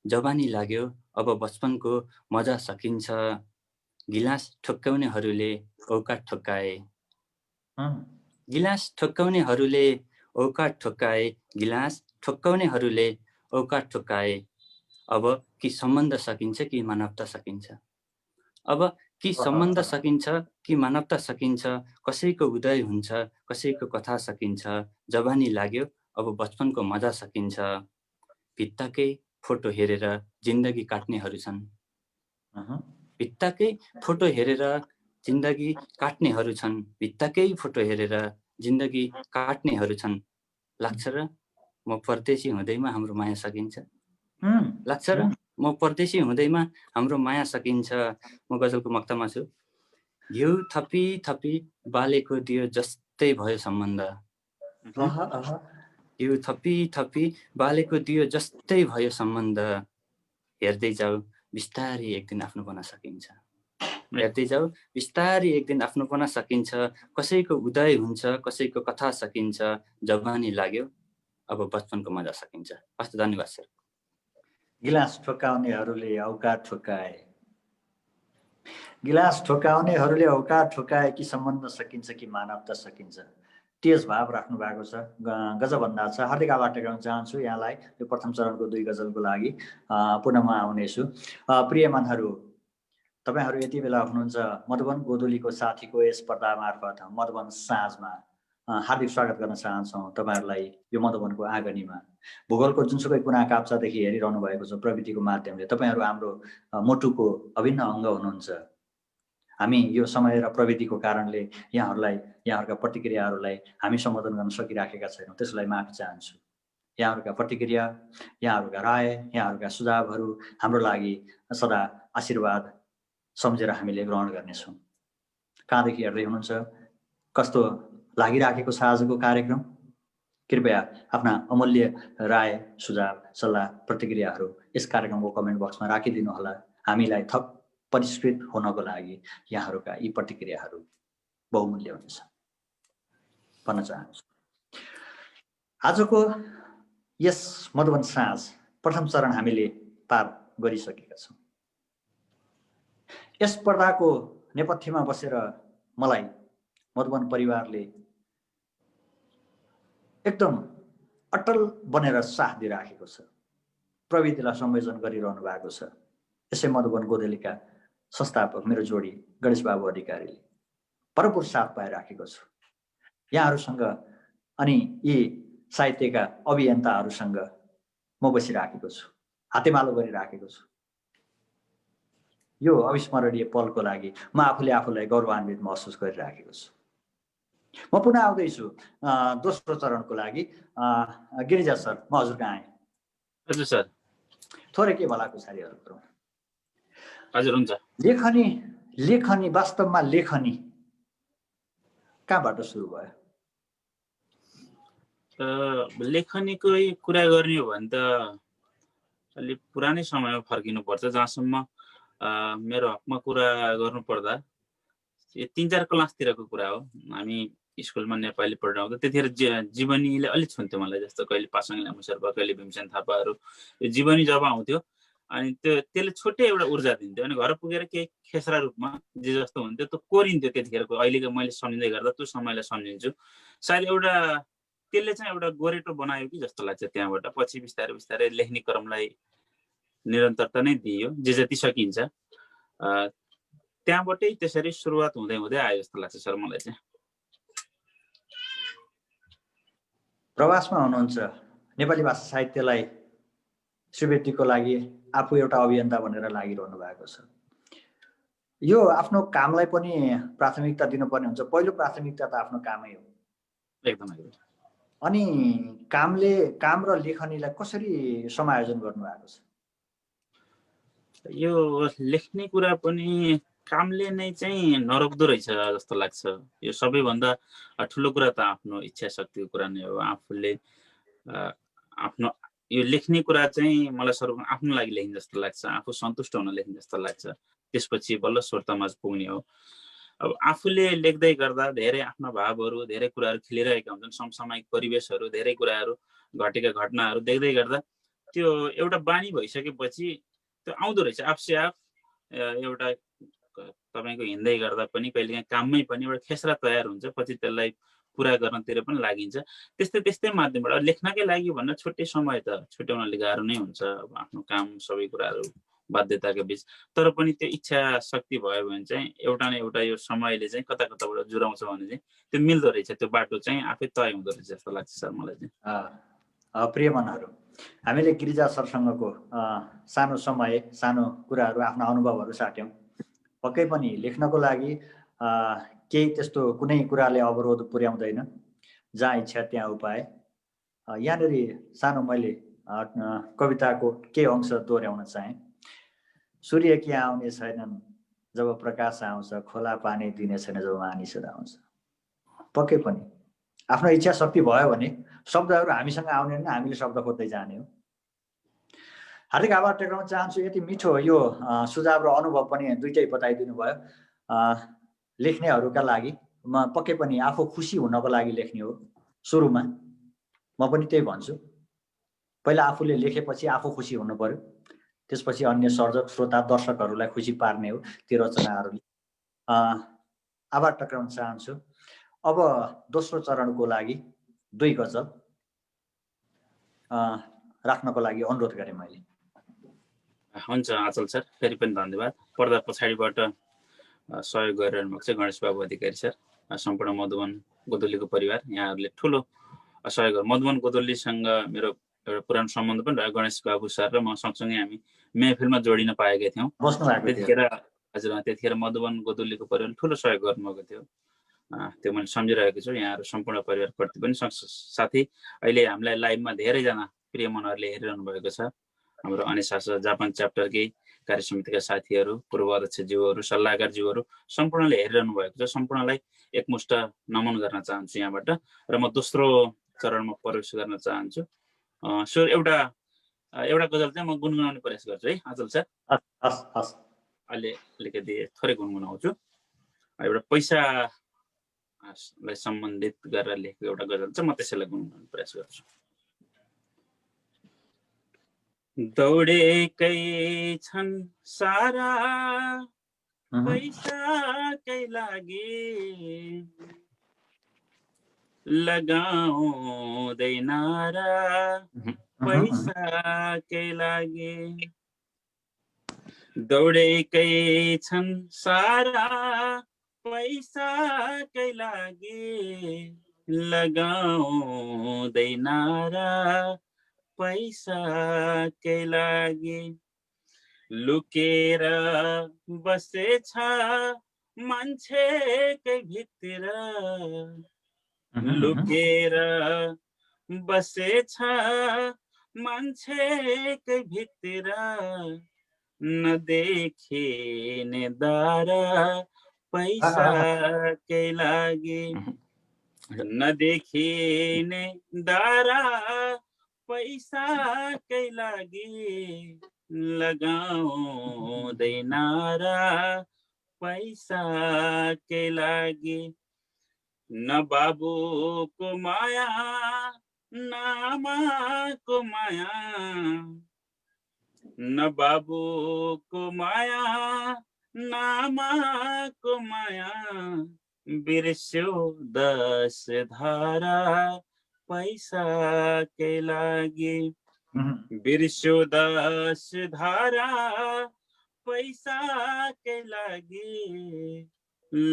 जवानी लाग्यो अब बचपनको मजा सकिन्छ। गिलास ठोक्काउनेहरूले औकात ठोक्काए, गिलास ठोक्काउनेहरूले औकात ठोक्काए, गिलास ठोक्काउनेहरूले औकात ठोक्काए। अब कि सम्बन्ध सकिन्छ कि मानवता सकिन्छ, अब कि सम्बन्ध सकिन्छ कि मानवता सकिन्छ। कसैको उदय हुन्छ, कसैको कथा सकिन्छ, जवानी लाग्यो अब बचपनको मजा सकिन्छ। भित्ताकै फोटो हेरेर जिन्दगी काट्नेहरू छन्, भित्ताकै फोटो हेरेर जिन्दगी काट्नेहरू छन्, भित्ताकै फोटो हेरेर जिन्दगी काट्नेहरू छन्। लाग्छ र म परदेशी हुँदैमा हाम्रो माया सकिन्छ, लाग्छ र म परदेशी हुँदैमा हाम्रो माया सकिन्छ। म गजलको मक्तामा छु। घिउ थपी थपी बालेको दियो जस्तै भयो सम्बन्ध, घिउ थपी थपी बालेको दियो जस्तै भयो सम्बन्ध। हेर्दै जाऊ बिस्तारै एक दिन आफ्नो बन्न सकिन्छ, हेर्दै जाऊ बिस्तारै एक दिन आफ्नो बन्न सकिन्छ। कसैको उदय हुन्छ, कसैको कथा सकिन्छ, जवानी लाग्यो अब बचपनको मजा सकिन्छ। हस्, धन्यवाद सर। गिलास ठोक्काउनेहरूले औकात ठोक्काए, गिलास ठोक्काउनेहरूले औकात ठोक्काए, कि सम्बन्ध सकिन्छ कि मानवता सकिन्छ। तेज भाव राख्नु भएको छ, गजब अन्दाज छ। हार्दिक आभार टक्राउन चाहन्छु यहाँलाई यो प्रथम चरणको 2 गजलको लागि। पुनः म आउनेछु। प्रिय मनहरू, तपाईहरू यति बेला हुनुहुन्छ मधुबन गोधुलीको साथीको यस पर्दा मार्फत मधुबन साँझमा हार्दिक स्वागत गर्न चाहन्छौँ तपाईहरूलाई यो मधुबनको आँगनीमा। भूगोलको जुनसुकै कुना काप्चादेखि हेरिरहनु भएको छ प्रविधिको माध्यमले। तपाईहरू हाम्रो मोटुको अभिन्न अङ्ग हुनुहुन्छ। हामी यो समय र प्रविधिको कारणले यहाँहरूका प्रतिक्रियाहरूलाई हामी सम्बोधन गर्न सकिराखेका छैनौँ, त्यसलाई माफी चाहन्छु। यहाँहरूका प्रतिक्रिया, यहाँहरूका राय, यहाँहरूका सुझावहरू हाम्रो लागि सदा आशीर्वाद सम्झेर हामीले ग्रहण गर्नेछौँ। कहाँदेखि हेर्दै हुनुहुन्छ, कस्तो लागिराखेको छ आजको कार्यक्रम? कृपया आफ्ना अमूल्य राय, सुझाव, सल्लाह, प्रतिक्रियाहरू यस कार्यक्रमको कमेन्ट बक्समा राखिदिनुहोला। हामीलाई थप परिष्कृत हुनको लागि यहाँहरूका यी प्रतिक्रियाहरू बहुमूल्य हुनेछ भन्न चाहन्छु। आजको यस मधुबन साँझ प्रथम चरण हामीले पार गरिसकेका छौँ। यस पर्दाको नेपथ्यमा बसेर मलाई मधुबन परिवारले एकदम अटल बनेर साथ दिइराखेको छ, प्रविधिलाई संयोजन गरिरहनु भएको छ। यसै मधुबन गोधुलीका संस्थापक मेरो जोडी गणेश बाबु अधिकारीले भरपुर साथ पाइराखेको छु। यहाँहरूसँग अनि यी साहित्यका अभियन्ताहरूसँग म बसिराखेको छु, हातेमालो गरिराखेको छु। यो अविस्मरणीय पलको लागि म आफूलाई गौरवान्वित महसुस गरिराखेको छु। म पुनः आउँदैछु दोस्रो चरणको लागि। गिरिजा सर, म हजुर कहाँ आएँ? हजुर सर। थोरै के भलाकुसारीहरू गरौँ। हजुर, हुन्छ। लेखनी वास्तवमा लेखनी कहाँबाट सुरु भयो? लेखनीको कुरा गर्ने हो भने त अलिक पुरानै समयमा फर्किनु पर्छ, जहाँसम्म मेरो हकमा कुरा गर्नु पर्दा 3-4 क्लासतिरको कुरा हो। हामी स्कुलमा नेपाली पढाउँदा त्यतिखेर जीवनीले अलिक छुन्थ्यो मलाई, जस्तो कहिले पासाङ लामा शेर्पा, कहिले भीमसेन थापाहरू। यो जीवनी जब आउँथ्यो अनि त्यसले छुट्टै एउटा ऊर्जा दिन्थ्यो। अनि घर पुगेर केही खेसरा रूपमा जे जस्तो हुन्थ्यो त्यो कोरिन्थ्यो। त्यतिखेरको अहिलेको मैले सम्झिँदै गर्दा त्यो समयलाई सम्झिन्छु। सायद एउटा त्यसले चाहिँ एउटा गोरेटो बनायो कि जस्तो लाग्छ। त्यहाँबाट पछि बिस्तारै बिस्तारै लेख्ने क्रमलाई निरन्तरता नै दिइयो, जे जति सकिन्छ। त्यहाँबाटै त्यसरी सुरुवात हुँदै हुँदै आयो जस्तो लाग्छ सर मलाई चाहिँ। प्रवासमा हुनुहुन्छ, नेपाली भाषा साहित्यलाई स्वीकृतिको लागि आफू एउटा अभियन्ता भनेर लागिरहनु भएको छ। यो आफ्नो कामलाई पनि प्राथमिकता दिनुपर्ने हुन्छ। पहिलो प्राथमिकता त आफ्नो कामै हो। एकदम। अनि काम र लेखनीलाई कसरी समायोजन गर्नुभएको छ? यो लेख्ने कुरा पनि कामले नै चाहिँ नरोक्दो रहेछ जस्तो लाग्छ। यो सबैभन्दा ठुलो कुरा त आफ्नो इच्छा शक्तिको कुरा नै हो। आफूले आफ्नो यो लेख्ने कुरा चाहिँ मलाई सर्वप्रथम आफ्नो लागि लेख्ने जस्तो लाग्छ, आफू सन्तुष्ट हुन लेख्ने जस्तो लाग्छ। त्यसपछि बल्ल श्रोतामाझ पुग्ने हो। अब आफूले लेख्दै गर्दा धेरै आफ्ना भावहरू धेरै कुराहरू खेलिरहेका हुन्छन्, समसामयिक परिवेशहरू धेरै कुराहरू घटेका घटनाहरू देख्दै गर्दा त्यो एउटा बानी भइसकेपछि त्यो आउँदो रहेछ आफसे आफ। एउटा तपाईको हिँड्दै गर्दा पनि कहिलेकाहीँ काममै पनि एउटा खेसरा तयार हुन्छ, पछि त्यसलाई पुरा गर्नतिर पनि लागिन्छ। त्यस्तै माध्यमबाट लेख्नकै लागि भन्न छुट्टै समय त छुट्याउनले गाह्रो नै हुन्छ, अब आफ्नो काम सबै कुराहरू बाध्यताको बीच। तर पनि त्यो इच्छा शक्ति भयो भने चाहिँ एउटा न एउटा यो समयले चाहिँ कता कताबाट जुराउँछ भने चाहिँ त्यो मिल्दो रहेछ, त्यो बाटो चाहिँ आफै तय हुँदो रहेछ जस्तो लाग्छ सर मलाई चाहिँ। प्रिय मनहरू, हामीले गिरिजा सरसँगको सानो समय सानो कुराहरू आफ्ना अनुभवहरू साट्यौँ। पक्कै पनि लेख्नको लागि केही त्यस्तो कुनै कुराले अवरोध पुर्याउँदैन, जहाँ इच्छा त्यहाँ उपाय। यहाँनिर सानो मैले कविताको केही अंश दोहोऱ्याउन चाहेँ। सूर्य कि आउने छैनन् जब प्रकाश आउँछ, खोला पानी दिने छैन जब मानिसहरू आउँछ। पक्कै पनि आफ्नो इच्छा शक्ति भयो भने शब्दहरू हामीसँग आउने होइन, हामीले शब्द खोज्दै जाने हो। हार्दिक आभार टेक्राउन चाहन्छु। यति मिठो यो सुझाव र अनुभव पनि दुइटै बताइदिनु भयो। लेख्नेहरूका लागि म पक्कै पनि आफू खुसी हुनको लागि लेख्ने हो। सुरुमा म पनि त्यही भन्छु, पहिला आफूले लेखेपछि आफू खुसी हुनु पर्यो, त्यसपछि अन्य सर्जक श्रोता दर्शकहरूलाई खुसी पार्ने हो ती रचनाहरूले। आभार टक्राउन चाहन्छु। अब दोस्रो चरणको लागि 2 गजल राख्नको लागि अनुरोध गरेँ मैले। हुन्छ आचल सर, फेरि पनि धन्यवाद। पर्दा पछाडिबाट सहयोग गरिरहनु भएको छ गणेश बाबु अधिकारी सर, सम्पूर्ण मधुबन गोदुलीको परिवार, यहाँहरूले ठुलो सहयोग गर्नु। मधुबन गोदुलीसँग मेरो एउटा पुरानो सम्बन्ध पनि रह्यो। गणेश बाबु सर र म सँगसँगै हामी महफिलमा जोडिन पाएका थियौँ त्यतिखेर। हजुर, त्यतिखेर मधुबन गोदुलीको परिवारले ठुलो सहयोग गर्नुभएको थियो, त्यो मैले सम्झिरहेको छु। यहाँहरू सम्पूर्ण परिवारप्रति पनि। साथै अहिले हामीलाई लाइभमा धेरैजना प्रिय मनहरूले हेरिरहनु भएको छ। हाम्रो अनिसा जापान च्याप्टरकै कार्य समितिका साथीहरू, पूर्व अध्यक्षज्यूहरू, सल्लाहकारज्यूहरू सम्पूर्णले हेरिरहनु भएको छ। सम्पूर्णलाई एकमुष्ट नमन गर्न चाहन्छु यहाँबाट। र म दोस्रो चरणमा प्रवेश गर्न चाहन्छु। सर एउटा गजल चाहिँ म गुनगुनाउने प्रयास गर्छु है आचल सर। अहिले अलिकति थोरै गुनगुनाउँछु। एउटा पैसालाई सम्बन्धित गरेर लेखेको एउटा गजल छ, म त्यसैलाई गुनगुनाउने प्रयास गर्छु। दौडेकै छन् सारा पैसाकै लागि, लगाउँदैन र पैसाकै लागि। दौडेकै छन् सारा पैसाकै लागि, लगाउँदैन र पैसाकै लागि। लुकेर बसेछ मान्छेकै भित्र, लुकेर बसेछ मान्छेकै भित्र, नदेखिने दार पैसाकै लागि, नदेखिने दारा पैसाकै लागि, लगाउँदैन र पैसाकै लागि। न बाबुको माया न आमाको माया, न बाबुको माया न आमाको माया, बिर्स्यो 10 धारा पैसाकै लागि, बिर्स्यो 10 धारा पैसाकै लागि,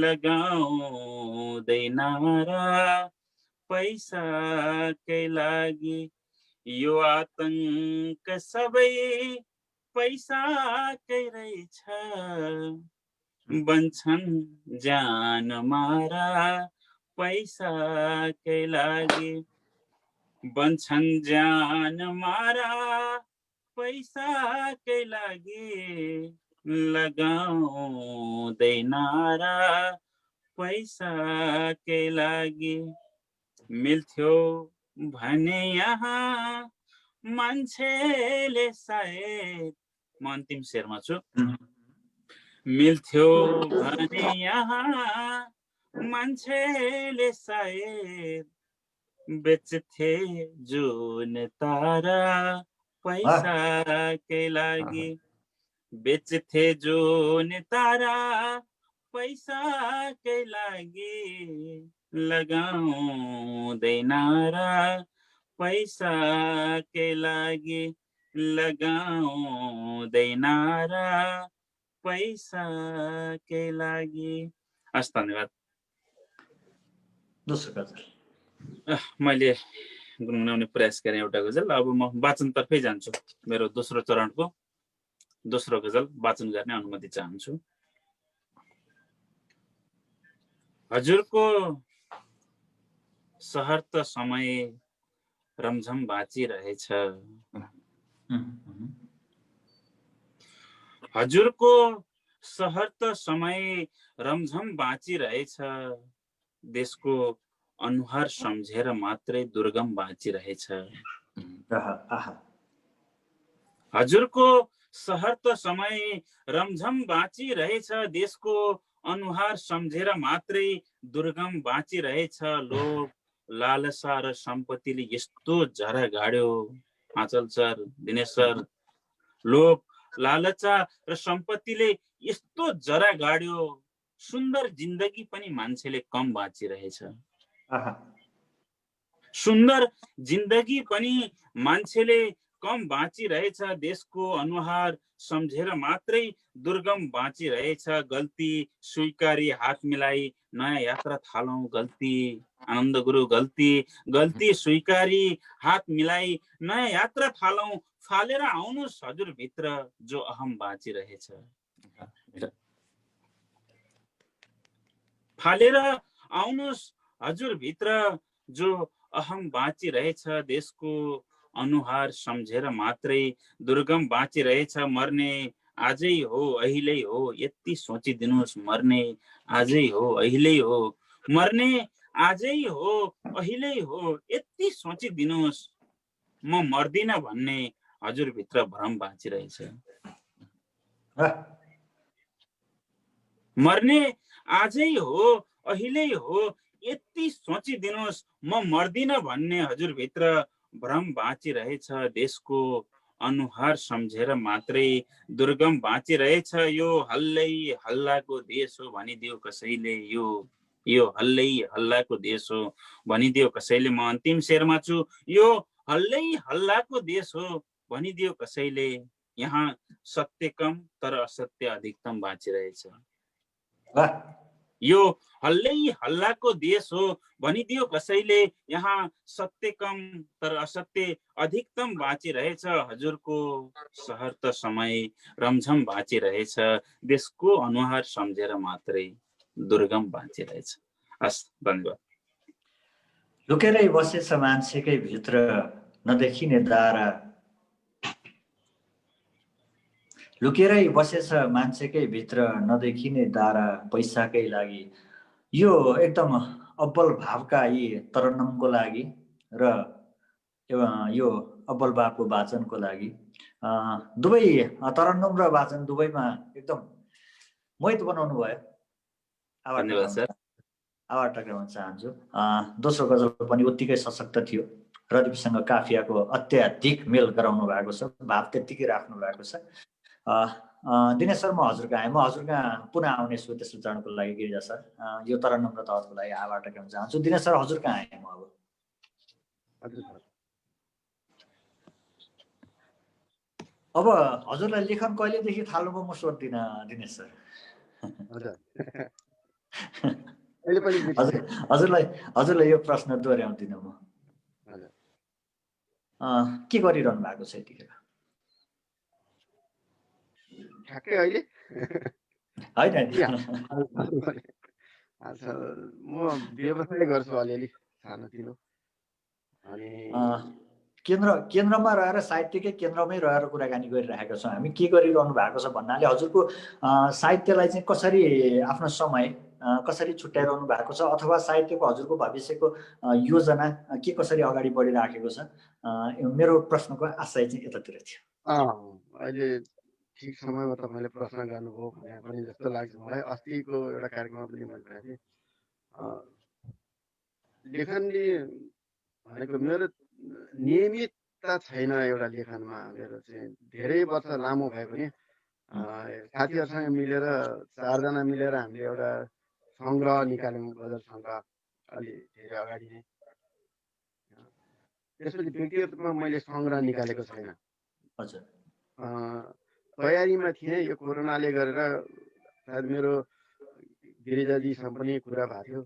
लगाउँदैन र पैसाकै लागि। यो आतंक सबै पैसाकै रहेछ, बन्छन् ज्यान मारा पैसाकै लागि, बन्छन् ज्यान मारा पैसाकै लागि, लगाउँदैन र पैसाकै लागि। मिल्थ्यो भने यहाँ मान्छेले सायद, म अन्तिम शेरमा छु, मिल्थ्यो भने यहाँ मान्छेले सायद बेच्थे जुन तारा पैसाकै लागि, बेच्थे जुन तारा पैसाकै लागि, लगाउँदैन र पैसाकै लागि, लगाउँदैन र पैसाकै लागि। हस्, धन्यवाद। दोस्रो गजल मैले गुनगुनाउने प्रयास गरेँ एउटा गजल। अब म वाचनतर्फै जान्छु। मेरो दोस्रो चरणको दोस्रो गजल वाचन गर्ने अनुमति चाहन्छु। हजुरको सहर त समय रमझम बाँचिरहेछ, हजुरको सहर त समय रमझम बाँचिरहेछ, देशको अनुहार सम्झेर मात्रै दुर्गम बाँचिरहेछ। हजुरको सहर त समय रमझम बाँचिरहेछ, देशको अनुहार सम्झेर मात्रै दुर्गम बाँचिरहेछ। लोभ लालसा र सम्पत्तिले यस्तो जरा गाड्यो, आँचल सर, दिनेश सर, लोभ लालचा र सम्पत्तिले यस्तो जरा गाड्यो, सुन्दर जिन्दगी पनि मान्छेले कम बाँचिरहेछ। सुन्दर जिन्दगी पनि मान्छेले कम बाँचिरहेछ, देशको अनुहार सम्झेर मात्रै दुर्गम बाँचिरहेछ। गल्ती स्वीकारी हात मिलाई नयाँ यात्रा थालौं, गल्ती आनन्द गुरु, गल्ती स्वीकारी हात मिलाई नयाँ यात्रा थालौं, फालेर आउनुस् हजुरभित्र जो अहम बाँचिरहेछ। फालेर आउनुस् हजुरभित्र जो अहम बाँचिरहेछ, देशको अनुहार सम्झेर मात्रै दुर्गम बाँचिरहेछ। मर्ने आजै हो अहिले हो यति सोचिदिनुस्, मर्ने आजै हो अहिले हो, मर्ने आजै हो अहिले हो यति सोचिदिनुस्, म मर्दिन भन्ने हजुरभित्र भ्रम बाँचिरहेछ। मर्ने आजै हो अहिले हो यति सोचिदिनुस्, म मर्दिन भन्ने हजुरभित्र भ्रम बाँचिरहेछ। देशको अनुहार सम्झेर मात्रै दुर्गम बाँचिरहेछ। यो हल्लै हल्लाको देश हो भनिदियो कसैले, यो हल्लै हल्लाको देश हो भनिदियो कसैले। म अन्तिम शेरमा छु, यो हल्लै हल्लाको देश हो भनिदियो कसैले, यहाँ सत्य कम तर असत्य अधिकतम बाँचिरहेछ। यो हल्लै हल्लाको देश हो भनिदियो कसैले, यहाँ सत्य कम तर असत्य अधिकतम बाँचिरहेछ। हजुरको सहर त समय रमझम बाँचिरहेछ, देशको अनुहार सम्झेर मात्रै दुर्गम बाँचिरहेछ। हस्, धन्यवाद। लुकेरै बसेछ मान्छेकै भित्र नदेखिने दारा, लुकेरै बसेछ मान्छेकै भित्र नदेखिने दारा, पैसाकै लागि। यो एकदम अब्बल भावका यी तरन्नुमको लागि र यो अब्बल भावको वाचनको लागि दुवै तरन्नुम र वाचन दुवैमा एकदम मोहित बनाउनु भयो। आभार टक्राउन चाहन्छु। दोस्रो गजल पनि उत्तिकै सशक्त थियो, रदीपसँग काफियाको अत्याधिक मेल गराउनु भएको छ, भाव त्यत्तिकै राख्नु भएको छ। दिनेश सर, म हजुर कहाँ पुनः आउने छु तेस्रो चरणको लागि। गिरिजा सर, यो तरन्नुम र तहतको लागि आभार टक्राउन चाहन्छु। दिनेश सर, हजुर कहाँ आएँ म अब हजुरलाई लेखन कहिलेदेखि थाल्नुभयो म सोध्दिनँ दिनेश सर। हजुरलाई यो प्रश्न दोहोऱ्याउँदिनँ म। के गरिरहनु भएको छ यतिखेर? ठ्याक्कै अहिले होइन, म व्यवसाय गर्छु अलिअलि सानोतिनो। अनि केन्द्रमा रहेर, साहित्यकै केन्द्रमै रहेर कुराकानी गरिरहेका छौँ हामी। के गरिरहनु भएको छ भन्नाले हजुरको साहित्यलाई चाहिँ कसरी आफ्नो समय कसरी छुट्याइरहनु भएको छ, अथवा साहित्यको हजुरको भविष्यको योजना के कसरी अगाडि बढिराखेको छ, मेरो प्रश्नको आशय चाहिँ यतातिर थियो। अहिले ठिक समयमा तपाईँले प्रश्न गर्नुभयो भने पनि जस्तो लाग्छ मलाई। अस्तिको एउटा कार्यक्रममा पनि मैले भनेको थिएँ, लेखनले भनेको मेरो नियमितता छैन एउटा लेखनमा। मेरो चाहिँ धेरै वर्ष लामो भयो भने साथीहरूसँग मिलेर 4 जना मिलेर हामीले एउटा सङ्ग्रह निकाल्यौँ, गजल सङ्ग्रह अलि धेरै अगाडि नै। त्यसपछि व्यक्तिगत रूपमा मैले सङ्ग्रह निकालेको छैन। हजुर तयारीमा थिएँ, यो कोरोनाले गरेर सायद मेरो गिरिजाजीसँग पनि कुरा भएको थियो।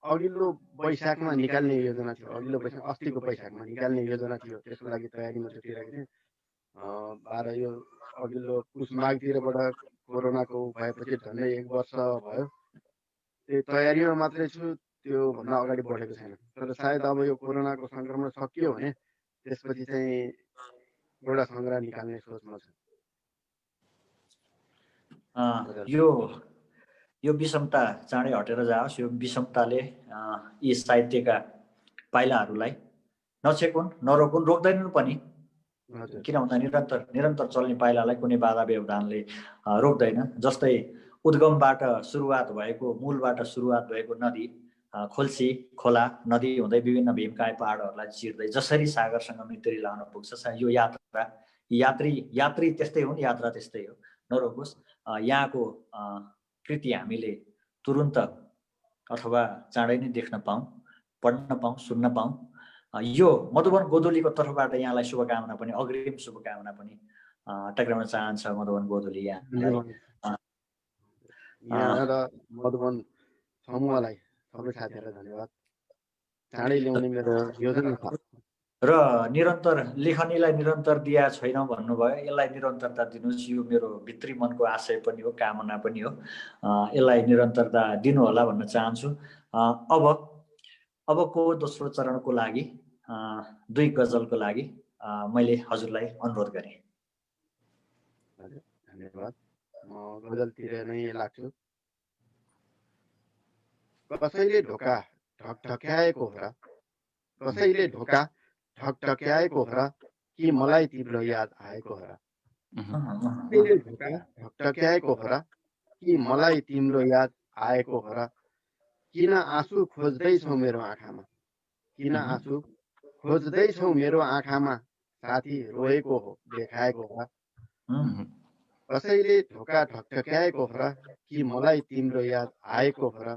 अघिल्लो वैशाखमा निकाल्ने योजना थियो, अघिल्लो वैशाख अस्तिको वैशाखमा निकाल्ने योजना थियो। त्यसको लागि तयारीमा जुटिरहेको थिएँ। 12 यो अघिल्लो पुस माघतिरबाट कोरोनाको भएपछि झन्डै 1 वर्ष भयो। त्यो तयारीमा मात्रै छु, त्यो भन्दा अगाडि बढेको छैन। तर सायद अब यो कोरोनाको सङ्क्रमण सकियो भने त्यसपछि चाहिँ एउटा सङ्ग्रह निकाल्ने सोचमा छु। यो विषमता चाँडै हटेर जाओस्। यो विषमताले यी साहित्यका पाइलाहरूलाई नछेकुन्, नरोकुन्, रोक्दैनन् पनि। किन भन्दा निरन्तर चल्ने पाइलालाई कुनै बाधा व्यवधानले रोक्दैन। जस्तै उद्गमबाट सुरुवात भएको, मूलबाट सुरुवात भएको नदी खोल्सी, खोला, नदी हुँदै विभिन्न भीमकाय पहाडहरूलाई चिर्दै जसरी सागरसँग मितरी लाउन पुग्छ, यो यात्री त्यस्तै हुन्, यात्रा त्यस्तै हो, नरोकोस्। यहाँको कृति हामीले तुरुन्त अथवा चाँडै नै देख्न पाऊँ, पढ्न पाऊँ, सुन्न पाऊँ। यो मधुबन गोधुलीको तर्फबाट यहाँलाई शुभकामना पनि, अग्रिम शुभकामना पनि टक्राउन चाहन्छ मधुबन गोधुली यहाँलाई र मधुबन समूहलाई, सबै साथीहरूलाई धन्यवाद। चाँडै ल्याउने मेरो योजना छ। र निरन्तर लेखनीलाई निरन्तर दिया छैन भन्नुभयो, यसलाई निरन्तरता दिनुहोस्। यो मेरो भित्री मनको आशय पनि हो, कामना पनि हो। यसलाई निरन्तरता दिनु होला भन्न चाहन्छु। अबको दोस्रो चरणको लागि 2 गजलको लागि मैले हजुरलाई अनुरोध गरेँ। धन्यवाद। म गजलतिर नै लाग्छु। कसैले ढोका ढकढक्याएको हो र, कसैले ढोका ढकढक्याएको हो र, कि मलाई तिम्रो याद आएको हो र। कसैले ढोका ढकढक्याएको हो र, कि मलाई तिम्रो याद आएको हो र। किन आँसु खोज्दैछौ मेरो आँखामा, किन आँसु खोज्दैछौ मेरो आँखामा, साथी रोएको हो देखाएको हो र। कसैले ढोका ढकढक्याएको हो र, कि मलाई तिम्रो याद आएको हो र।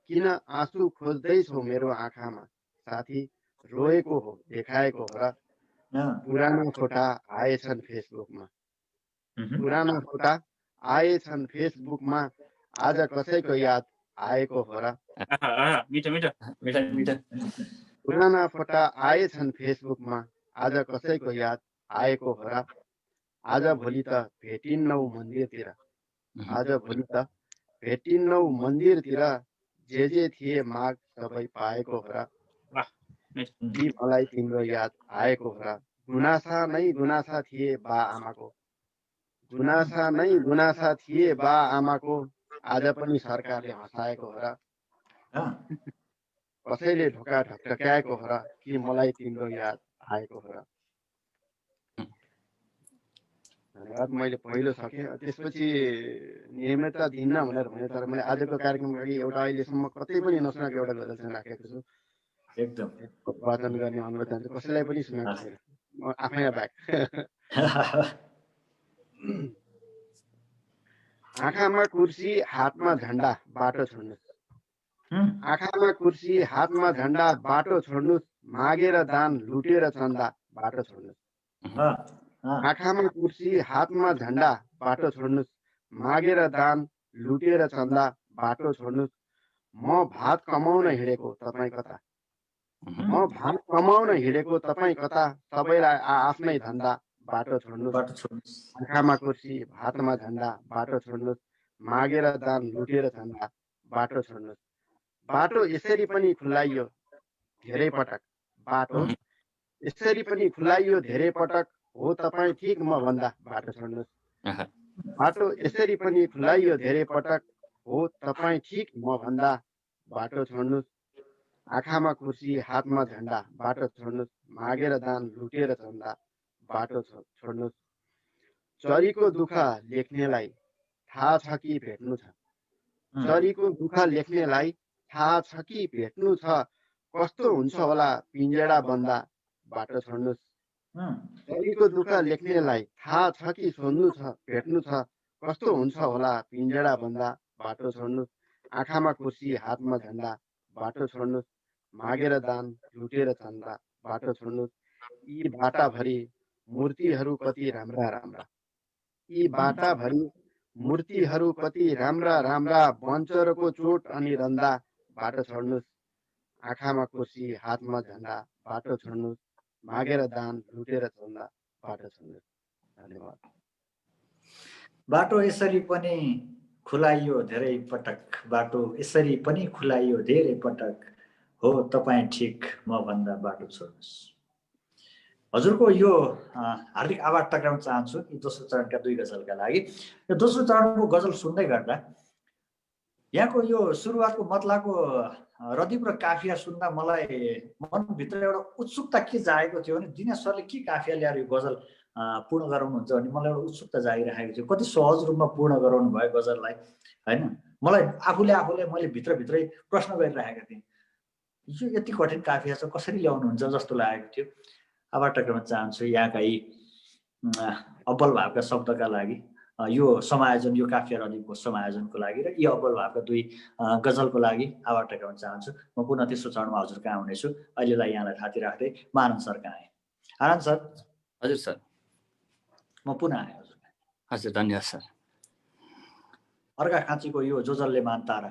किन आँसु खोज्दैछौ मेरो आँखामा, साथी रोएको हो देखाएको हो र। पुरानो फोटा आएछन् फेसबुकमा, पुरानो फोटा आएछन् फेसबुकमा, आज कसैको याद आएको हो र। पुराना फोटा आएछन् फेसबुकमा, आज कसैको याद आएको हो र। आज भोलि त भेटिन्नौ मन्दिरतिर, आज भोलि त भेटिन्नौ मन्दिरतिर, जे थिए माग सबै पाएको हो र। कि मलाई तिम्रो याद आएको हो र। गुनासा नै गुनासा थिए बा आमाको, गुनासा नै गुनासा थिए बा आमाको, आज पनि सरकारले हँसाएको हो र। कसैले ढोका ढकढक्याएको हो र, कि मलाई तिम्रो याद आएको हो र। धन्यवाद। मैले पहिलो सकेँ, त्यसपछि नियमितता दिन्न भनेर भने, तर मैले आजको कार्यक्रमको लागि एउटा अहिलेसम्म कतै पनि नसुनाएको एउटा गजल चाहिँ राखेको छु। एकदम वाचन गर्ने अनुरोध चाहन्छु। कसैलाई पनि सुनाएको छैन, म आफै ब्याक। आँखामा कुर्सी हातमा झन्डा बाटो छोड्नुहोस्, आँखामा कुर्सी हातमा झन्डा बाटो छोड्नुहोस्, मागेर दान लुटेर चन्दा बाटो छोड्नुहोस्। आँखामा कुर्सी हातमा झन्डा बाटो छोड्नुहोस्, मागेर दान लुटेर चन्दा बाटो छोड्नुहोस्। म भात कमाउन हिँडेको तपाईँ कता, म भात कमाउन हिँडेको तपाईँ कता, सबैलाई आफ्नै धन्दा बाटो छोड्नुहोस्। आँखामा कुर्सी हातमा झन्डा बाटो छोड्नुहोस्, मागेर दान लुटेर चन्दा बाटो छोड्नुहोस्। बाटो यसरी पनि खुलाइयो धेरै पटक, बाटो यसरी पनि खुलाइयो धेरै पटक, हो तपाईँ ठिक म भन्दा बाटो छोड्नुहोस्। बाटो यसरी पनि खुलाइयो धेरै पटक, हो तपाईँ ठिक म भन्दा बाटो छोड्नुहोस्। आँखामा कुर्सी हातमा झन्डा बाटो छोड्नुहोस्, मागेर दान लुटेर चन्दा बाटो छोड्नुहोस्। चरीको दुःख लेख्नेलाई थाहा छ कि भेट्नु छ। चरीको दुःख लेख्नेलाई थाहा छ कि भेट्नु छ। कस्तो हुन्छ होला पिञ्जडा बन्दा बाटो छोड्नुहोस्। चरीको दुःख लेख्नेलाई थाहा छ कि सोध्नु छ भेट्नु छ। कस्तो हुन्छ होला पिञ्जडा बन्दा बाटो छोड्नुहोस्। आँखामा कुर्सी हातमा झन्डा बाटो छोड्नुहोस्। मागेर दान लुटेर चन्दा बाटो छोड्नुहोस्। यी बाटाभरि मूर्तिहरू कति राम्रा राम्रा। यी बाटाभरि मूर्तिहरू कति राम्रा राम्रा। बन्चरको चोट अनि रन्दा बाटो छोड्नुहोस्। आँखामा कुर्सी हातमा झन्डा बाटो छोड्नुहोस्। मागेर दान लुटेर चन्दा बाटो छोड्नुहोस्। धन्यवाद। बाटो यसरी पनि खुलाइयो धेरै पटक। बाटो यसरी पनि खुलाइयो धेरै पटक। हो तपाईँ ठिक म भन्दा बाटो छोड्नुहोस्। हजुरको यो हार्दिक आभार टक्राउन चाहन्छु कि दोस्रो चरणका 2 गजलका लागि। यो दोस्रो चरणको गजल सुन्दै गर्दा यहाँको यो सुरुवातको मतलाको रदीप र काफिया सुन्दा मलाई मनभित्र एउटा उत्सुकता के जागेको थियो भने दिनेश सरले के काफिया ल्याएर यो गजल पूर्ण गराउनुहुन्छ भन्ने मलाई एउटा उत्सुकता जागिरहेको थियो। कति सहज रूपमा पूर्ण गराउनु भयो गजललाई, होइन? मलाई आफूले मैले भित्रभित्रै प्रश्न गरिरहेको थिएँ, यो यति कठिन काफिया छ कसरी ल्याउनुहुन्छ जस्तो लागेको थियो। आभार टक्राउन चाहन्छु यहाँका यी अब्बल भावका शब्दका लागि, यो समायोजन, यो काफिया रदीपको समायोजनको लागि र यी अब्बल भावका 2 गजलको लागि आभार टक्राउन चाहन्छु। म पुनः तेस्रो चरणमा हजुर कहाँ हुनेछु। अहिलेलाई यहाँलाई थाती राख्दै म आनन्द सर कहाँ आएँ। आनन्द सर। हजुर सर। म पुनः आएँ हजुर। हजुर धन्यवाद सर। अर्का खाँचीको यो जोजलले मान तारा।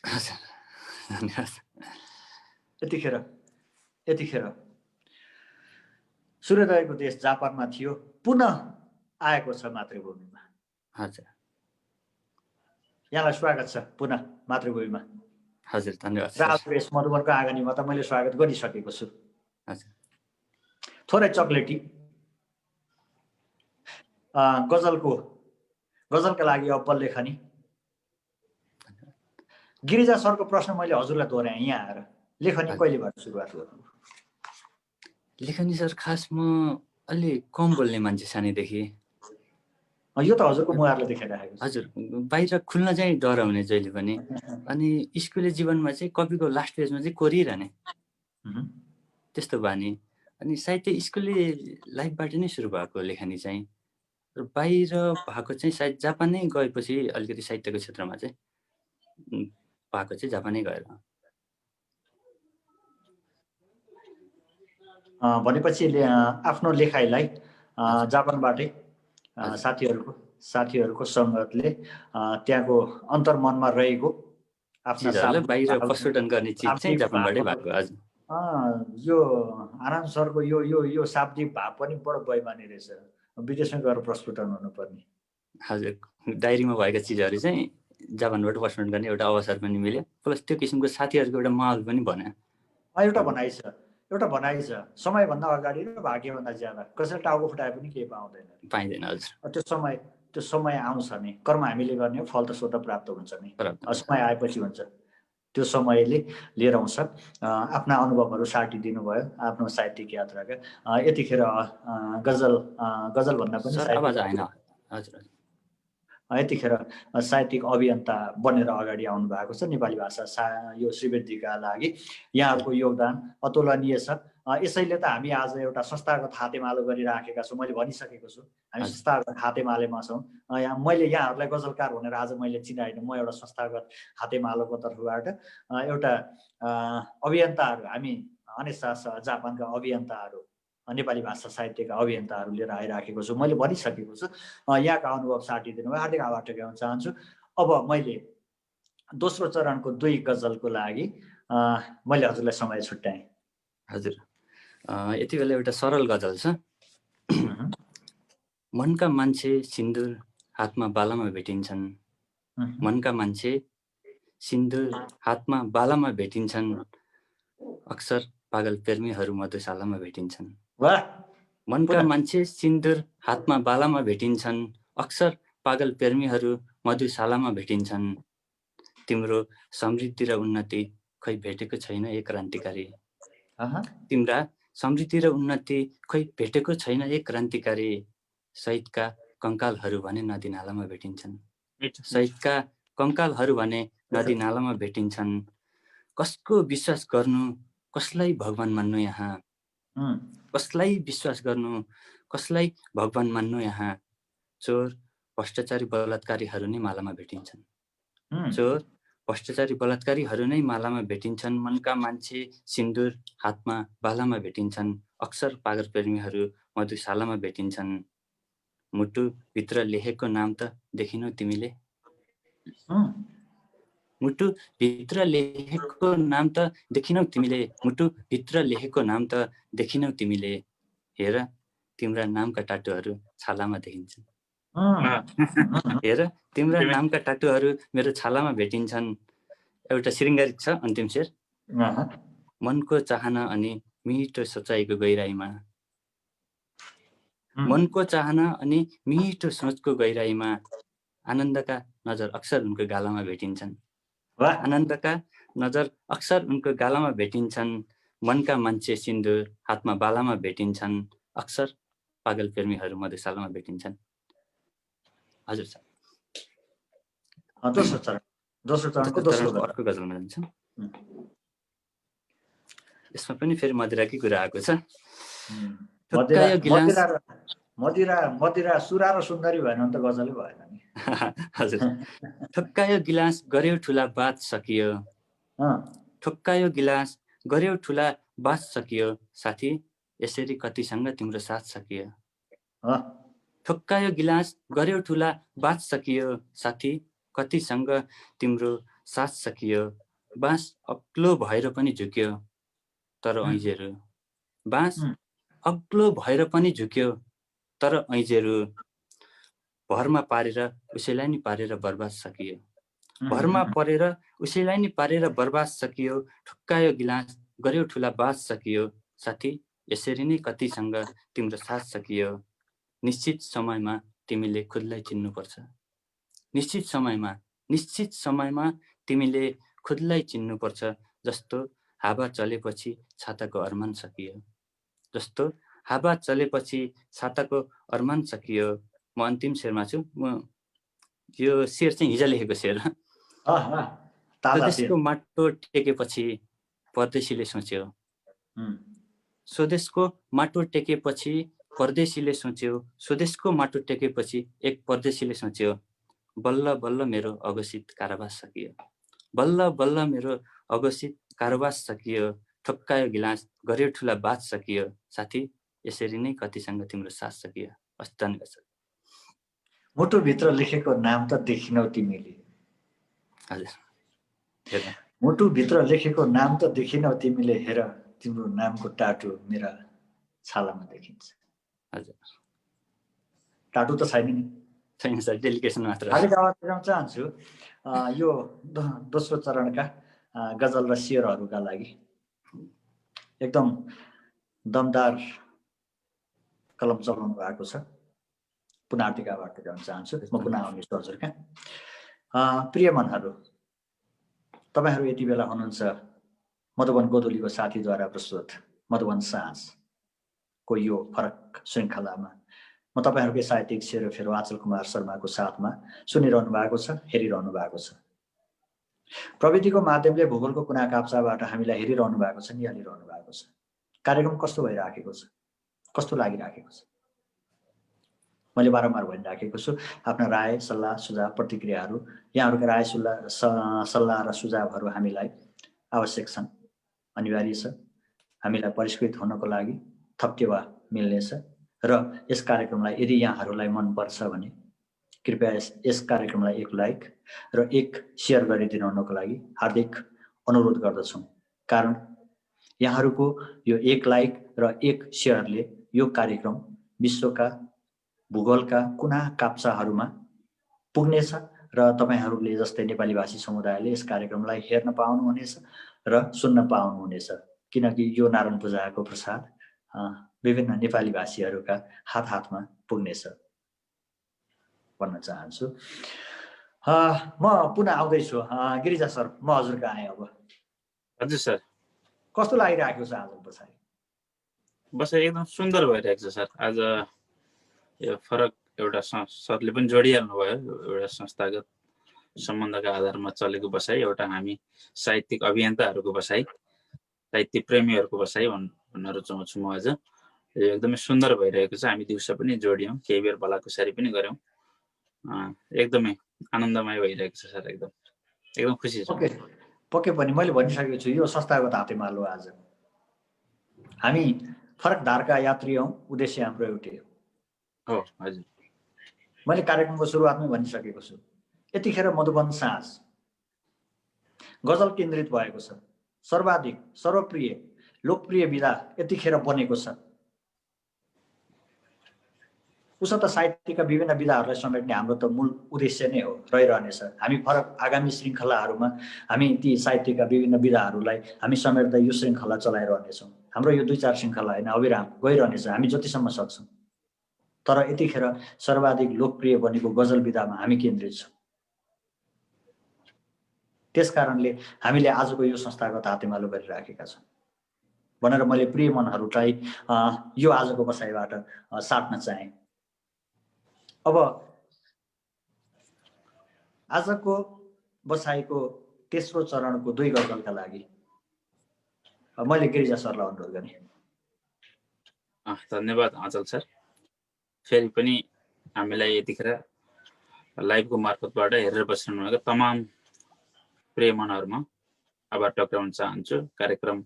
हजुर धन्यवाद। यतिखेर सूर्योदयको देश जापानमा थियो, पुनः आएको छ मातृभूमिमा। हजुर यहाँलाई स्वागत छ पुनः मातृभूमिमा। हजुर धन्यवाद र आज यस मधुवनको आँगनीमा त मैले स्वागत गरिसकेको छु। हजुर थोरै चक्लेटी गजलका लागि अब्बल लेखनी। गिरिजा सरको प्रश्न मैले हजुरलाई दोहोऱ्याएँ यहाँ आएर। लेखनी कहिलेबाट सुरुवात गर्नु? लेखनी सर खास म अलि कम बोल्ने मान्छे सानैदेखि। यो त हजुरको मुहारले देखाइरहेको छ। हजुर बाहिर खुल्न चाहिँ डराउने जहिले पनि। अनि स्कुले जीवनमा चाहिँ कपीको लास्ट पेजमा चाहिँ कोरिरहने त्यस्तो बानी। अनि साहित्य स्कुले लाइफबाट नै सुरु भएको लेखनी चाहिँ। र बाहिर भएको चाहिँ सायद जापानै गएपछि अलिकति साहित्यको क्षेत्रमा चाहिँ भएको चाहिँ जापानै गएर। भनेपछि आफ्नो लेखाइलाई जापानबाटै साथीहरूको सङ्गतले त्यहाँको अन्तर्मनमा रहेको आफ्ना बाहिर प्रस्फुटन गर्ने चिज चाहिँ जापानबाटै भएको। हजुर यो आनन्द सरको यो शाब्दिक भाव पनि बडो बैमानी रहेछ। विदेशमा गएर प्रस्फुटन हुनुपर्ने। हजुर डायरीमा भएका चिजहरू चाहिँ जापानबाट प्रस्फुटन गर्ने एउटा अवसर पनि मिल्यो। प्लस त्यो किसिमको साथीहरूको एउटा माहौल पनि भन्यो। एउटा भनाइ छ समयभन्दा अगाडि र भाग्यभन्दा ज्यादा कसैले टाउको फुटाए पनि केही पाइँदैन। हजुर त्यो समय आउँछ नि। कर्म हामीले गर्ने हो, फल त स्वतः प्राप्त हुन्छ नि। समय आएपछि हुन्छ। त्यो समयले लिएर आउँछ। आफ्ना अनुभवहरू साटिदिनु भयो आफ्नो साहित्यिक यात्राका। यतिखेर गजल भन्दा पनि यतिखेर साहित्यिक अभियन्ता बनेर अगाडि आउनु भएको छ। नेपाली भाषा यो श्रीवृद्धिका लागि यहाँहरूको योगदान अतुलनीय छ। यसैले त हामी आज एउटा संस्थागत हातेमालो गरिराखेका छौँ। मैले भनिसकेको छु हामी संस्थागत हातेमालेमा छौँ। मैले यहाँहरूलाई गजलकार भनेर आज मैले चिनाएन। म एउटा संस्थागत हातेमालोको तर्फबाट एउटा अभियन्ताहरू, हामी अनेसा जापानका अभियन्ताहरू, नेपाली भाषा साहित्यका अभियन्ताहरू लिएर आइराखेको छु। मैले भनिसकेको छु। यहाँका अनुभव साटिदिनु भयो, हार्दिक आभार टक्राउन चाहन्छु। अब मैले दोस्रो चरणको 2 गजलको लागि मैले हजुरलाई समय छुट्याएँ। हजुर यति बेला एउटा सरल गजल छ। मनका मान्छे सिन्दुर हातमा बालामा भेटिन्छन्। मनका मान्छे सिन्दुर हातमा बालामा भेटिन्छन्। अक्सर पागल प्रेमीहरू मधुशालामा भेटिन्छन्। मनका मान्छे सिन्दुर हातमा बालामा भेटिन्छन्। अक्सर पागल प्रेमीहरू मधुशालामा भेटिन्छन्। तिम्रो समृद्धि र उन्नति खै भेटेको छैन एक क्रान्तिकारी। तिम्रा समृद्धि र उन्नति खै भेटेको छैन एक क्रान्तिकारी। शहीदका कङ्कालहरू भने नदी नालामा भेटिन्छन्। मिठो। शहीदका कङ्कालहरू भने नदी नालामा भेटिन्छन्। कसको विश्वास गर्नु, कसलाई भगवान मान्नु यहाँ, कसलाई विश्वास गर्नु, कसलाई भगवान मान्नु यहाँ। चोर भ्रष्टाचारी बलात्कारीहरू नै मालामा भेटिन्छन्। चोर भ्रष्टाचारी बलात्कारीहरू नै मालामा भेटिन्छन्। मनका मान्छे सिन्दुर हातमा बालामा भेटिन्छन्। अक्सर पागल प्रेमीहरू मधुशालामा भेटिन्छन्। मुटुभित्र लेखेको नाम त देखिनौ तिमीले, मुटुभित्र लेखेको नाम त देखिनौ तिमीले, मुटुभित्र लेखेको नाम त देखिनौ तिमीले। हेर तिम्रा नामका टाटुहरू छालामा देखिन्छन्। हेर तिम्रा नामका टाटुहरू मेरो छालामा भेटिन्छन्। एउटा श्रृङ्गारिक छ अन्तिम शेर। मनको चाहना अनि मिठो सोचाइको गहिराइमा, मनको चाहना अनि मिठो सोचको गहिराइमा आनन्दका नजर अक्सर उनको गालामा भेटिन्छन्। आनन्दका नजर अक्सर उनको गालामा भेटिन्छन्। मनका मान्छे सिन्दुर हातमा बालामा भेटिन्छन्। अक्सर पागल प्रेमीहरू मधुशालामा भेटिन्छन्। हजुर सर। दोस्रो चरणको अर्को गजलमा जान्छौँ। यसमा पनि फेरि मदिराकै कुरा आएको छ। मदिरा सुरा र सुन्दरी भएन भने त गजलै भएन नि। हजुर। ठोक्कायो गिलास गर्यो ठुला बात सकियो, ठोक्कायो गिलास गर्यो ठुला बात सकियो, साथी यसरी कतिसँग तिम्रो साथ सकियो। ठोक्कायो गिलास गर्यो ठुला बात सकियो, साथी कतिसँग तिम्रो साथ सकियो। बाँस अग्लो भएर पनि झुक्यो तर ऐँजेरू, बाँस अग्लो भएर पनि झुक्यो तर ऐँजेरू। भरमा पारेर उसैलाई नि पारेर बर्बाद सकियो, भरमा परेर उसैलाई नि पारेर बर्बाद सकियो। ठोक्कायो गिलास गर्यो ठुला बात सकियो, साथी यसरी नै कतिसँग तिम्रो साथ सकियो। निश्चित समयमा तिमीले खुदलाई चिन्नुपर्छ, निश्चित समयमा तिमीले खुदलाई चिन्नुपर्छ। जस्तो हावा चलेपछि छाताको अरमान सकियो, जस्तो हावा चलेपछि छाताको अरमान सकियो। म अन्तिम शेरमा छु। म यो शेर चाहिँ हिजो लेखेको शेर। स्वदेशको माटो टेकेपछि परदेशीले सोच्यो, स्वदेशको माटो टेकेपछि परदेशीले सोच्यो, स्वदेशको माटो टेकेपछि एक परदेशीले सोच्यो। बल्ल बल्ल मेरो अघोषित कारावास सकियो, बल्ल बल्ल मेरो अघोषित कारावास सकियो। ठोक्कायो गिलास गर्यो ठुला बात सकियो, साथी यसरी नै कतिसँग तिम्रो साथ सकियो। धन्यवाद सर। मुटुभित्र लेखेको नाम त देखिनौ तिमीले। हजुर। मुटुभित्र लेखेको नाम त देखिनौ तिमीले, हेर तिम्रो नामको टाटु मेरा छालामा देखिन्छ। हजुर। टाटु त छैन नि। छैन सर, डेलिकेसन मात्र। हार्दिक आभार दिन चाहन्छु यो दोस्रो चरणका गजल र शेरहरूका लागि। एकदम दमदार कलम चलाउनु भएको छ। पुनः हार्दिक आभार दिन चाहन्छु। म पुनः आउनेछु हजुरका। प्रिय मनहरू, तपाईहरू यति बेला हुनुहुन्छ मधुबन गोधुलीको साथीद्वारा प्रस्तुत मधुबन साँझको यो फरक श्रृङ्खलामा म तपाईहरूकै साहित्यिक सेरोफेरो आचल कुमार शर्माको साथमा सुनिरहनु भएको छ, हेरिरहनु भएको छ। प्रविधिको माध्यमले भूगोलको कुना काप्चाबाट हामीलाई हेरिरहनु भएको छ, निहालिरहनु भएको छ। कार्यक्रम कस्तो भइराखेको छ, कस्तो लागिराखेको छ? मैले बारम्बार भनिराखेको छु, आफ्ना राय सल्लाह सुझाव प्रतिक्रियाहरू, यहाँहरूका राय सल्लाह र सुझावहरू हामीलाई आवश्यक छन्, अनिवार्य छ। हामीलाई परिष्कृत हुनको लागि थप टेवा मिल्नेछ। र यस कार्यक्रमलाई यदि यहाँहरूलाई मनपर्छ भने कृपया यस कार्यक्रमलाई एक लाइक र एक सेयर गरिदिनु हुनको लागि हार्दिक अनुरोध गर्दछौँ। कारण यहाँहरूको यो एक लाइक र एक सेयरले यो कार्यक्रम विश्वका भूगोलका कुना काप्चाहरूमा पुग्नेछ र तपाईहरूले जस्तै नेपाली भाषी समुदायले यस कार्यक्रमलाई हेर्न पाउनुहुनेछ र सुन्न पाउनुहुनेछ। किनकि यो नारायण पूजाको प्रसाद विभिन्न नेपाली भाषीहरूका हात हातमा पुग्नेछ भन्न चाहन्छु। म पुनः आउँदैछु। गिरिजा सर, म हजुरका आएँ अब। हजुर सर। कस्तो लागिरहेको छ आज बसाइ? बसाइ एकदम सुन्दर भइरहेको छ सर। आज यो फरक एउटा सरले पनि जोडिहाल्नु भयो, एउटा संस्थागत सम्बन्धका आधारमा चलेको बसाइ, एउटा हामी साहित्यिक अभियन्ताहरूको बसाइ, साहित्य प्रेमीहरूको बसाइ भन्न रुचाउँछु म आज। यो एकदमै सुन्दर भइरहेको छ। हामी दिउँसो पनि जोड्यौँ, केही बेर भलाकुसारी पनि गऱ्यौँ, एकदमै आनन्दमय भइरहेको छ सर। एकदम एकदम खुसी छु। पक्कै पनि मैले भनिसकेको छु, यो संस्थागत हातेमालो आज हामी फरक धारका यात्री हौँ, उद्देश्य हाम्रो एउटै हो। हजुर, मैले कार्यक्रमको सुरुवातमै भनिसकेको छु, यतिखेर मधुबन साँझ गजल केन्द्रित भएको छ। सर्वाधिक सर्वप्रिय लोकप्रिय विधा यतिखेर बनेको छ। उसो त साहित्यका विभिन्न विधाहरूलाई समेट्ने हाम्रो त मूल उद्देश्य नै हो, रहिरहनेछ। हामी फरक आगामी श्रृङ्खलाहरूमा हामी ती साहित्यका विभिन्न विधाहरूलाई हामी समेट्दै यो श्रृङ्खला चलाइरहनेछौँ। हाम्रो यो 2-4 श्रृङ्खला होइन, अविराम गइरहनेछ हामी जतिसम्म सक्छौँ। तर यतिखेर सर्वाधिक लोकप्रिय बनेको गजल विधामा हामी केन्द्रित छौँ। त्यस कारणले हामीले आजको यो संस्थागत हातेमालो गरिराखेका छौँ भनेर मैले प्रिय मनहरूलाई यो आजको बसाइबाट साट्न चाहेँ। अब आजको बसाइको तेस्रो चरणको 2 गजलका लागि मैले गिरिजा सरलाई अनुरोध गरेँ। धन्यवाद अञ्चल सर। फेरि पनि हामीलाई यतिखेर लाइभको मार्फतबाट हेरेर बसिरहनु भएको तमाम प्रिय मनहरूमा आभार टक्राउन चाहन्छु। कार्यक्रम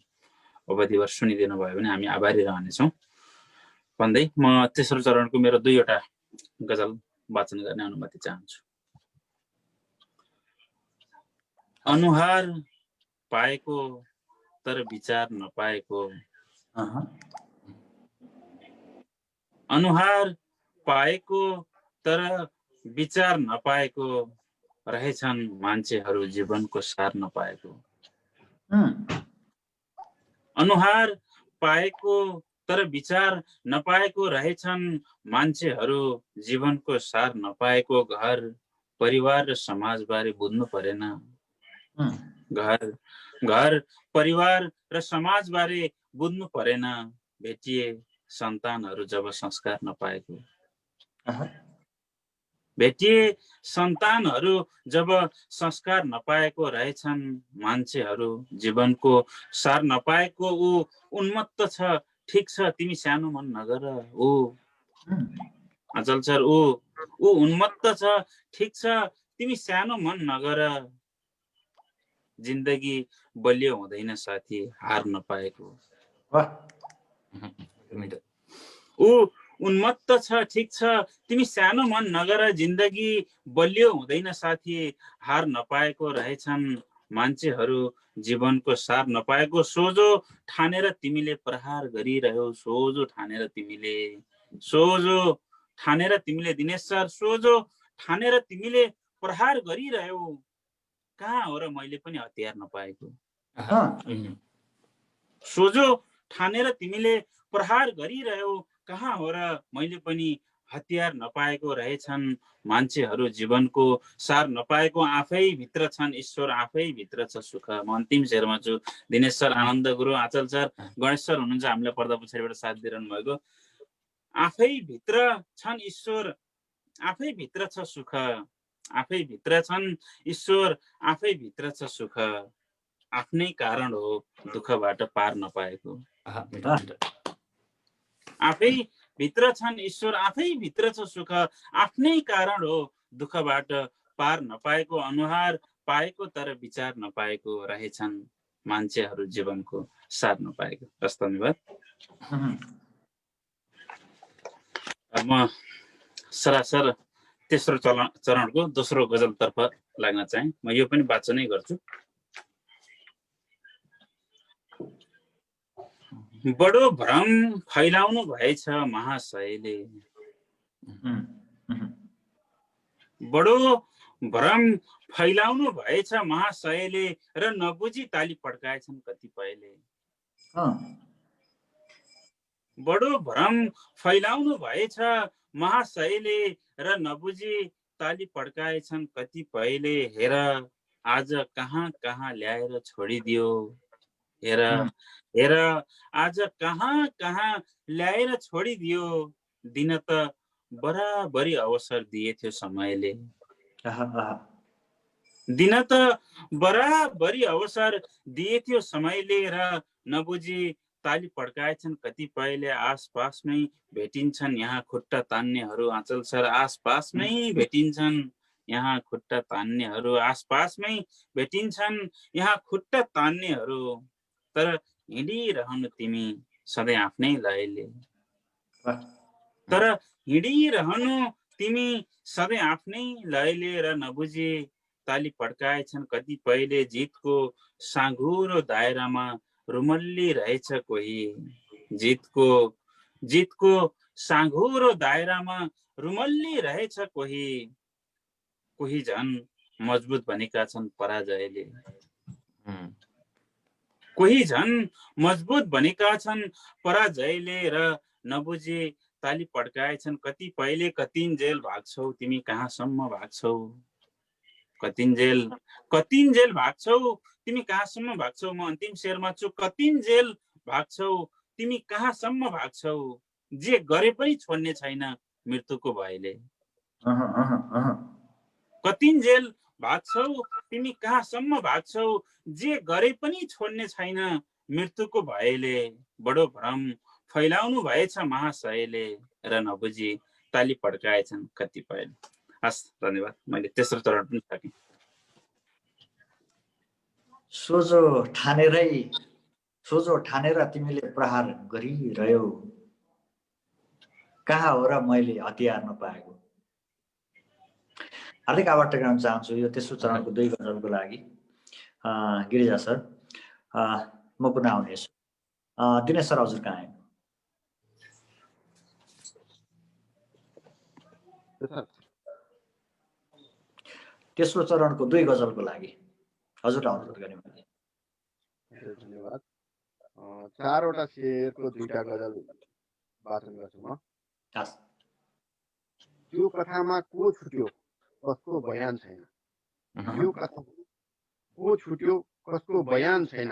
अवधिभर सुनिदिनु भयो भने हामी आभारी रहनेछौँ भन्दै म तेस्रो चरणको मेरो 2वटा गजल वाचन गर्ने अनुमति चाहन्छु। अनुहार पाएको तर विचार नपाएको, अनुहार पाएको तर विचार नपाएको, रहेछन् मान्छेहरू जीवनको सार नपाएको। अनुहार पाएको तर विचार नपाएको, रहेछन् मान्छेहरू जीवनको सार नपाएको। घर परिवार र समाजबारे बुझ्नु परेन, घर परिवार र समाजबारे बुझ्नु परेन। भेटिए सन्तानहरू जब संस्कार नपाएको, भेटिए सन्तानहरू जब संस्कार नपाएको, रहेछन् मान्छेहरू जीवनको सार नपाएको। ऊ उन्मत्त छ, ठिक छ तिमी सानो मन नगर। ऊ अचल सर, ऊ उन्मत्त छ, ठिक छ तिमी सानो मन नगर। जिन्दगी बलियो हुँदैन साथी हार नपाएको। ऊ उन्मत्त छ, ठिक छ तिमी सानो मन नगर। जिन्दगी बलियो हुँदैन साथी हार नपाएको, रहेछन् मान्छेहरू जीवनको सार नपाएको। सोझो ठानेर तिमीले प्रहार गरिरह्यौ, सोझो ठानेर तिमीले दिनेश सर, सोझो ठानेर तिमीले प्रहार गरिरह्यौ। कहाँ हो र मैले पनि हतियार नपाएको। सोझो ठानेर तिमीले प्रहार गरिरह्यौ, कहाँ हो र मैले पनि हतियार नपाएको। रहेछन् मान्छेहरू जीवनको सार नपाएको। आफै भित्र छन् ईश्वर, आफै भित्र छ सुख। म अन्तिम शेरमा छु। दिनेश सर, आनन्द गुरु, आचल सर, गणेश सर हुनुहुन्छ हामीलाई पर्दा पछाडिबाट साथ दिइरहनु भएको। आफै भित्र छन् ईश्वर, आफै भित्र छ सुख। आफै भित्र छन् ईश्वर, आफै भित्र छ सुख। आफ्नै कारण हो दुःखबाट पार नपाएको। आफै भित्र छन् ईश्वर, आफै भित्र छ सुख। आफ्नै कारण हो दुःखबाट पार नपाएको। अनुहार पाएको तर विचार नपाएको, रहेछन् मान्छेहरू जीवनको सार नपाएको। हस्, धन्यवाद। म सरासर तेस्रो चरणको दोस्रो गजलतर्फ लाग्न चाहे। म यो पनि वाचनै गर्छु। बडो भ्रम फैलाउनु भएछ महाशयले, बडो भ्रम फैलाउनु भएछ महाशयले, र नबुझी ताली पड्काएछन् कतिपयले। बडो भ्रम फैलाउनु भएछ महाशयले, र नबुझी ताली पड्काएछन् कतिपयले। हेर आज कहाँ कहाँ ल्याएर छोडिदियो, हेर आज कहाँ कहाँ ल्याएर छोडिदियो। दिन त बराबरी अवसर दिए थियो समयले। आहा, आहा, दिन त बराबरी अवसर दिए थियो समयले र नबुझी ताली पड्काएछन् कतिपयले। आसपासमै भेटिन्छन् यहाँ खुट्टा तान्नेहरू। आँचल सर, आसपासमै भेटिन्छन् यहाँ खुट्टा तान्नेहरू। आसपासमै भेटिन्छन् यहाँ खुट्टा तान्नेहरू। तर हिँडिरहनु तिमी सधैँ आफ्नै लयले। वाह, तर हिँडिरहनु तिमी सधैँ आफ्नै लयले र नबुझी ताली पड्काएछन् कतिपयले। जितको साँघुरो दायरामा रुमल्ली रहेछ कोही। जितको साँघुरो दायरामा रुमल्ली रहेछ कोही। कोही झन् मजबुत बनेका छन् पराजयले। कोही झन् मजबुत बनेका छन् पराजयले र नबुझी ताली पड्काएछन् कतिपयले। कतिन्जेल भाग्छौ तिमी कहाँसम्म भाग्छौ। कतिन्जेल भाग्छौ तिमी कहाँसम्म भाग्छौ। म अन्तिम शेरमा छु। कतिन्जेल भाग्छौ तिमी कहाँसम्म भाग्छौ। जे गरे पनि छोड्ने छैन मृत्युको भयले। अह, अह, अह, कतिन्जेल भाग्छौ तिमी कहाँसम्म भाग्छौ। जे गरे पनि छोड्ने छैन मृत्युको भयले। बडो भ्रम फैलाउनु भएछ महाशयले र नबुझी ताली पड्काएछन् कतिपयले। हस्, धन्यवाद। मैले तेस्रो चरण पनि सकेँ। सोझो ठानेर तिमीले प्रहार गरिरह्यौ। कहाँ हो र मैले हतियार नपाएको। हार्दिक आभार टक्राउन चाहन्छु यो तेस्रो चरणको 2 गजलको लागि। गिरिजा सर, म पुनः आउनेछु। दिनेश सर, हजुर कहाँ आयो? तेस्रो चरणको 2 गजलको लागि हजुरलाई अनुरोध गरेँ मैले। धन्यवाद। 4वटा शेरको 2टा गजल वाचन गर्छु म। यो कथामा को छुट्यो कसको बयान छैन। यो कथा को छुट्यो कसको बयान छैन।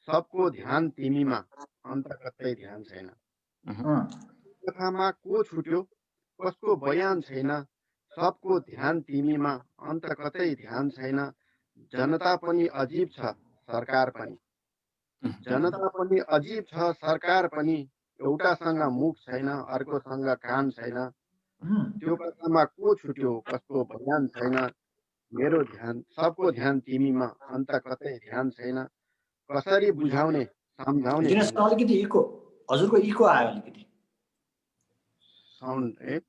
सबको ध्यान तिमीमा अन्त कतै ध्यान छैन। कथामा को छुट्यो कसको बयान छैन। सबको ध्यान तिमीमा अन्त कतै ध्यान छैन। जनता पनि अजीब छ सरकार पनि। जनता पनि अजीब छ सरकार पनि। एउटासँग मुख छैन अर्कोसँग कान छैन। त्यो कथामा को छुट्यो कसको बयान छैन। मेरो ध्यान सबको ध्यान तिमीमा अन्त कतै ध्यान छैन। कसरी बुझाउने सम्झाउने। अलिकति इको, हजुरको इको आयो अलिकति साउन्ड।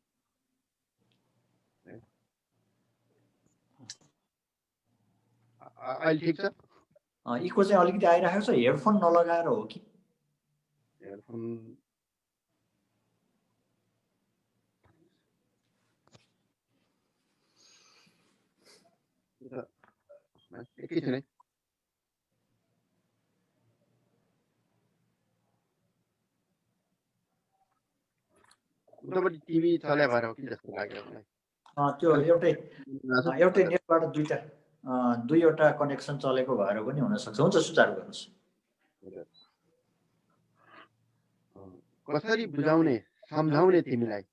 अहिले ठिक छ? इको चाहिँ अलिकति आइरहेको छ। हेडफोन नलगाएर हो कि? हेडफोन एकैछिन है। उतापट्टि टिभी चल्या भएर हो कि जस्तो लाग्यो मलाई। त्यो एउटै नेटबाट दुईवटा कनेक्सन चलेको भएर पनि हुनसक्छ। हुन्छ, सुचारू गर्नुहोस्। कसरी बुझाउने सम्झाउने तिमीलाई।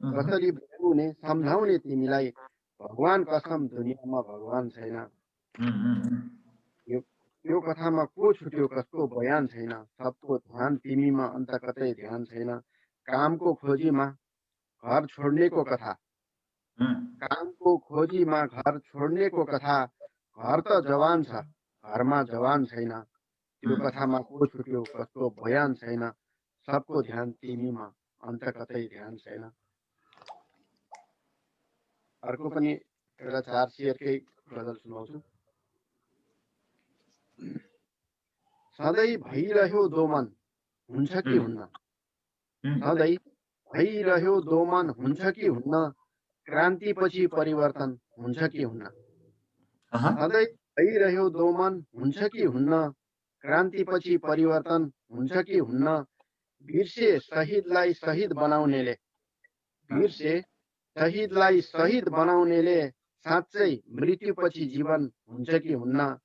कसरी बुझाउने सम्झाउने तिमीलाई। भगवान कसम दुनियाँमा भगवान छैन। यो कथामा को छुट्यो कसको बयान छैन। सबको ध्यान तिमीमा अन्त कतै ध्यान छैन। कामको खोजीमा घर छोड्नेको कथा। कामको खोजीमा घर छोड्नेको कथा। घर त जवान छ घरमा जवान छैन। त्यो कथामा को छुट्यो कसको बयान छैन। सबको ध्यान तिमीमा अन्त कतै ध्यान छैन। अर्को पनि एउटा 4 शेरकै गजल सुनाउँछु। सधैँ भइरह्यो दोमन हुन्छ कि हुन्न। सधैँ भइरह्यो दोमन हुन्छ कि हुन्न। क्रान्तिपछि परिवर्तन हुन्छ कि हुन्न। सधैँ भइरह्यो दोमन हुन्छ कि हुन्न। क्रान्तिपछि परिवर्तन हुन्छ कि हुन्न। बिर्से शहीदलाई शहीद बनाउनेले। बिर्से शहीदलाई शहीद बनाउनेले। साँच्चै मृत्युपछि जीवन हुन्छ कि हुन्न।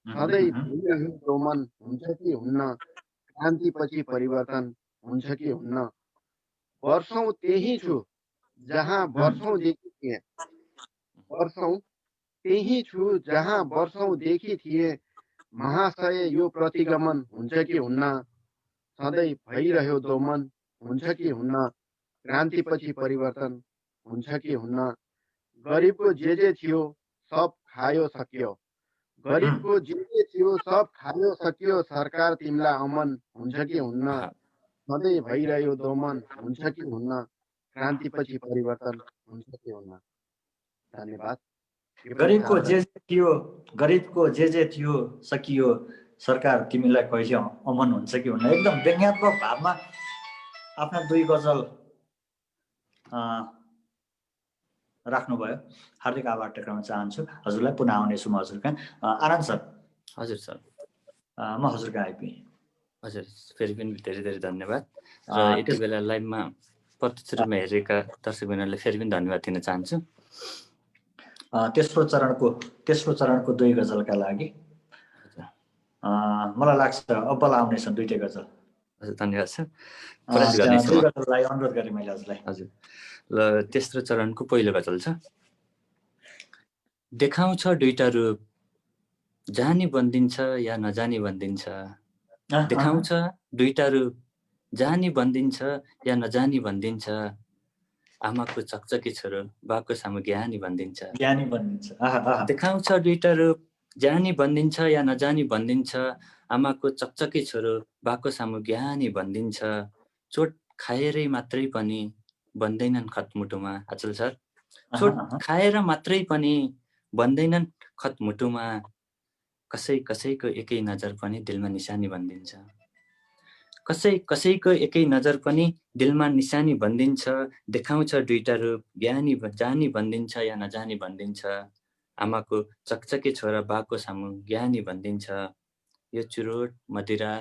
सधैँ भइरह्यो दोमन हुन्छ कि हुन्न। क्रान्तिपछि परिवर्तन हुन्छ कि हुन्न। वर्षौं त्यही छु जहाँ वर्षौंदेखि थिए, वर्षौं त्यही छु जहाँ वर्षौंदेखि थिए। महाशय यो प्रतिगमन हुन्छ कि हुन्न, सधैँ भइरह्यो दोमन हुन्छ कि हुन्न, क्रान्तिपछि परिवर्तन हुन्छ कि हुन्न। गरिबको जे थियो सब खायो सक्यो, गरिबको जे थियो सब खायो सक्यो। सरकार तिमीलाई अमन हुन्छ कि हुन्न, सधैँ भइरह्यो दोमन हुन्छ कि हुन्न, क्रान्तिपछि परिवर्तन हुन्छ कि हुन्न। धन्यवाद। गरिबको जे थियो, गरिबको जे थियो सकियो, सरकार तिमीलाई कहिले अमन हुन्छ कि हुन्न। एकदम व्यङ्ग्यात्मक भावमा आफ्ना 2 गजल राख्नुभयो। हार्दिक आभार टक्राउन चाहन्छु। हजुरलाई पुनः आउनेछु म हजुर कहाँ। आनन्द सर। हजुर सर, म हजुर कहाँ आइपुगेँ। हजुर, फेरि पनि धेरै धेरै धन्यवाद। र यति बेला लाइभमा प्रत्यक्ष रूपमा हेरेका दर्शकबिनहरूलाई फेरि पनि धन्यवाद दिन चाहन्छु। तेस्रो चरणको 2 गजलका लागि मलाई लाग्छ अब्बल आउनेछन् 2 गजल। हजुर, धन्यवाद सर। प्रयास गर्नेछु। 2 गजललाई अनुरोध गरेँ मैले हजुरलाई। हजुर, ल तेस्रो चरणको पहिलो गजल छ। देखाउँछ दुईटा रूप, जानी बन्दिन्छ या नजानी बन्दिन्छ। देखाउँछ दुईटा रूप, जानी बन्दिन्छ या नजानी बन्दिन्छ। आमाको चकचकी छोरो बाबुको सामु ज्ञानी बन्दिन्छ। ज्ञानी बन्दिन्छ। देखाउँछ दुईटा रूप, जानी बन्दिन्छ या नजानी बन्दिन्छ। आमाको चकचकी छोरो बाबुको सामु ज्ञानी बन्दिन्छ। चोट खाएरै मात्रै पनि बन्दैनन् खतमुटुमा। अचल सर, चोट खाएर मात्रै पनि बन्दैनन् खतमुटुमा। कसैको एकै नजर पनि दिलमा निशानी बन्दिन्छ। कसैको एकै नजर पनि दिलमा निशानी बन्दिन्छ। देखाउँछ दुईटा रूप, जानी बन्दिन्छ या नजानी बन्दिन्छ। आमाको चकचके छोरा बाको सामु ज्ञानी बन्दिन्छ। यो चुरोट मदिरा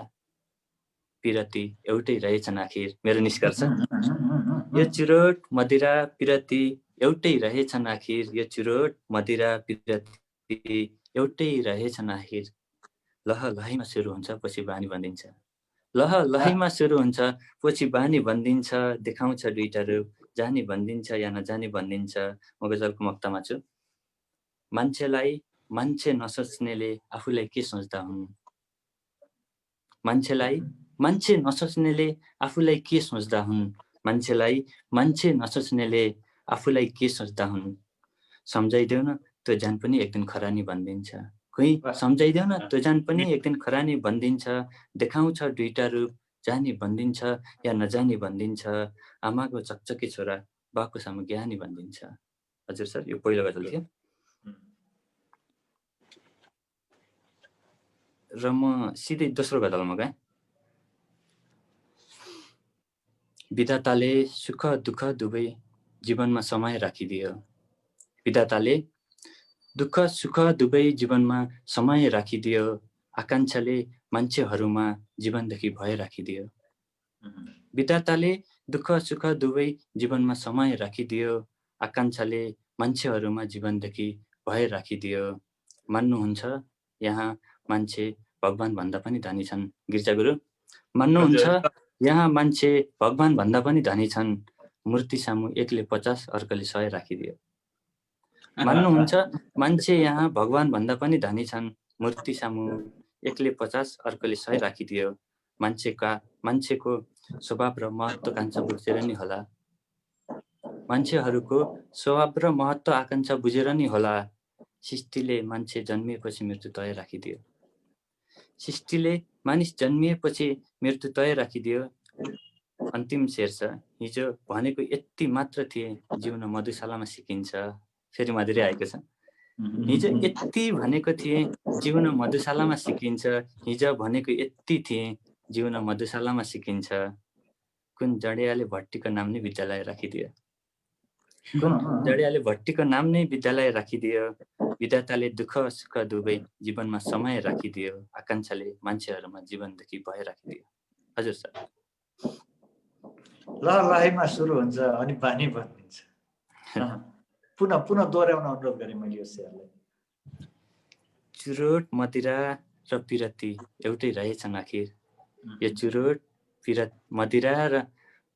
पिरती एउटै रहेछन् आखिर। मेरो निष्कर्ष, यो चुरोट मदिरा पिरती एउटै रहेछन् आखिर। यो चुरोट मदिरा पिरती एउटै रहेछन् आखिर। लह लहैमा सुरु हुन्छ पछि बानी बन्दिन्छ। लह लहैमा सुरु हुन्छ पछि बानी बन्दिन्छ। देखाउँछ दुईटा रूप, जानी बन्दिन्छ या नजानी बन्दिन्छ। म गजलको मक्तामा छु। मान्छेलाई मान्छे नसोच्नेले आफूलाई के सोच्दा हुन्। मान्छेलाई मान्छे नसोच्नेले आफूलाई के सोच्दा हुन्। मान्छेलाई मान्छे नसोच्नेले आफूलाई के सोच्दा हुन्। सम्झाइदेऊ न त्यो जान पनि एक दिन खरानी बन्दिन्छ। खोइ सम्झाइदेऊ न त्यो जान पनि एक दिन खरानी बन्दिन्छ। देखाउँछ दुईटा रूप, जानी बन्दिन्छ या नजानी बन्दिन्छ। आमाको चकचकी छोरा बाको सामु ज्ञानी बन्दिन्छ। हजुर सर, यो पहिलो गजल थियो। र म सिधै दोस्रो गजलमा गएँ। विधाताले सुख दुःख दुवै जीवनमा समय राखिदियो। विधाताले दुःख सुख दुवै जीवनमा समय राखिदियो। आकाङ्क्षाले मान्छेहरूमा जीवनदेखि भय राखिदियो। विधाताले दुःख सुख दुवै जीवनमा समय राखिदियो। आकाङ्क्षाले मान्छेहरूमा जीवनदेखि भय राखिदियो। मान्नुहुन्छ यहाँ मान्छे भगवान भन्दा पनि धनी छन्। गिर्जा गुरु, मान्नुहुन्छ यहाँ मान्छे भगवान भन्दा पनि धनी छन्। मूर्ति सामु एकले 50 अर्कोले 100 राखिदियो। मान्नुहुन्छ मान्छे यहाँ भगवान भन्दा पनि धनी छन्। मूर्ति सामु एकले 50 अर्कोले 100 राखिदियो। मान्छेको स्वभाव र महत्त्वाकांक्षा बुझेर नि होला। मान्छेहरूको स्वभाव र महत्त्व आकांक्षा बुझेर नि होला। सृष्टिले मान्छे जन्मिएपछि मृत्यु तय राखिदियो। सृष्टिले मानिस जन्मिएपछि मृत्यु तय राखिदियो। अन्तिम शेर छ, हिजो भनेको यति मात्र थिए जिउन मधुशालामा सिकिन्छ। फेरि मधुरै आएको छ। हिजो यति भनेको थिए जिउन मधुशालामा सिकिन्छ। हिजो भनेको यति थिए जिउन मधुशालामा सिकिन्छ। कुन जडियाले भट्टीको नाम नै विद्यालय राखिदियो। जडियाले भट्टीको नाम नै विद्यालय राखिदियो। विधाताले दुःख सुख दुवै जीवनमा समय राखिदियो। आकाङ्क्षाले मान्छेहरूमा जीवनदेखि भय राखिदियो। हजुर सर। लहलाहीमा सुरु हुन्छ अनि बानी बन्दिन्छ। पुनः दोहोऱ्याउन अनुरोध गरेँ मैले यो शेरलाई। चुरोट मदिरा र पिरती एउटै रहेछन् आखिर। यो चुरोट मदिरा र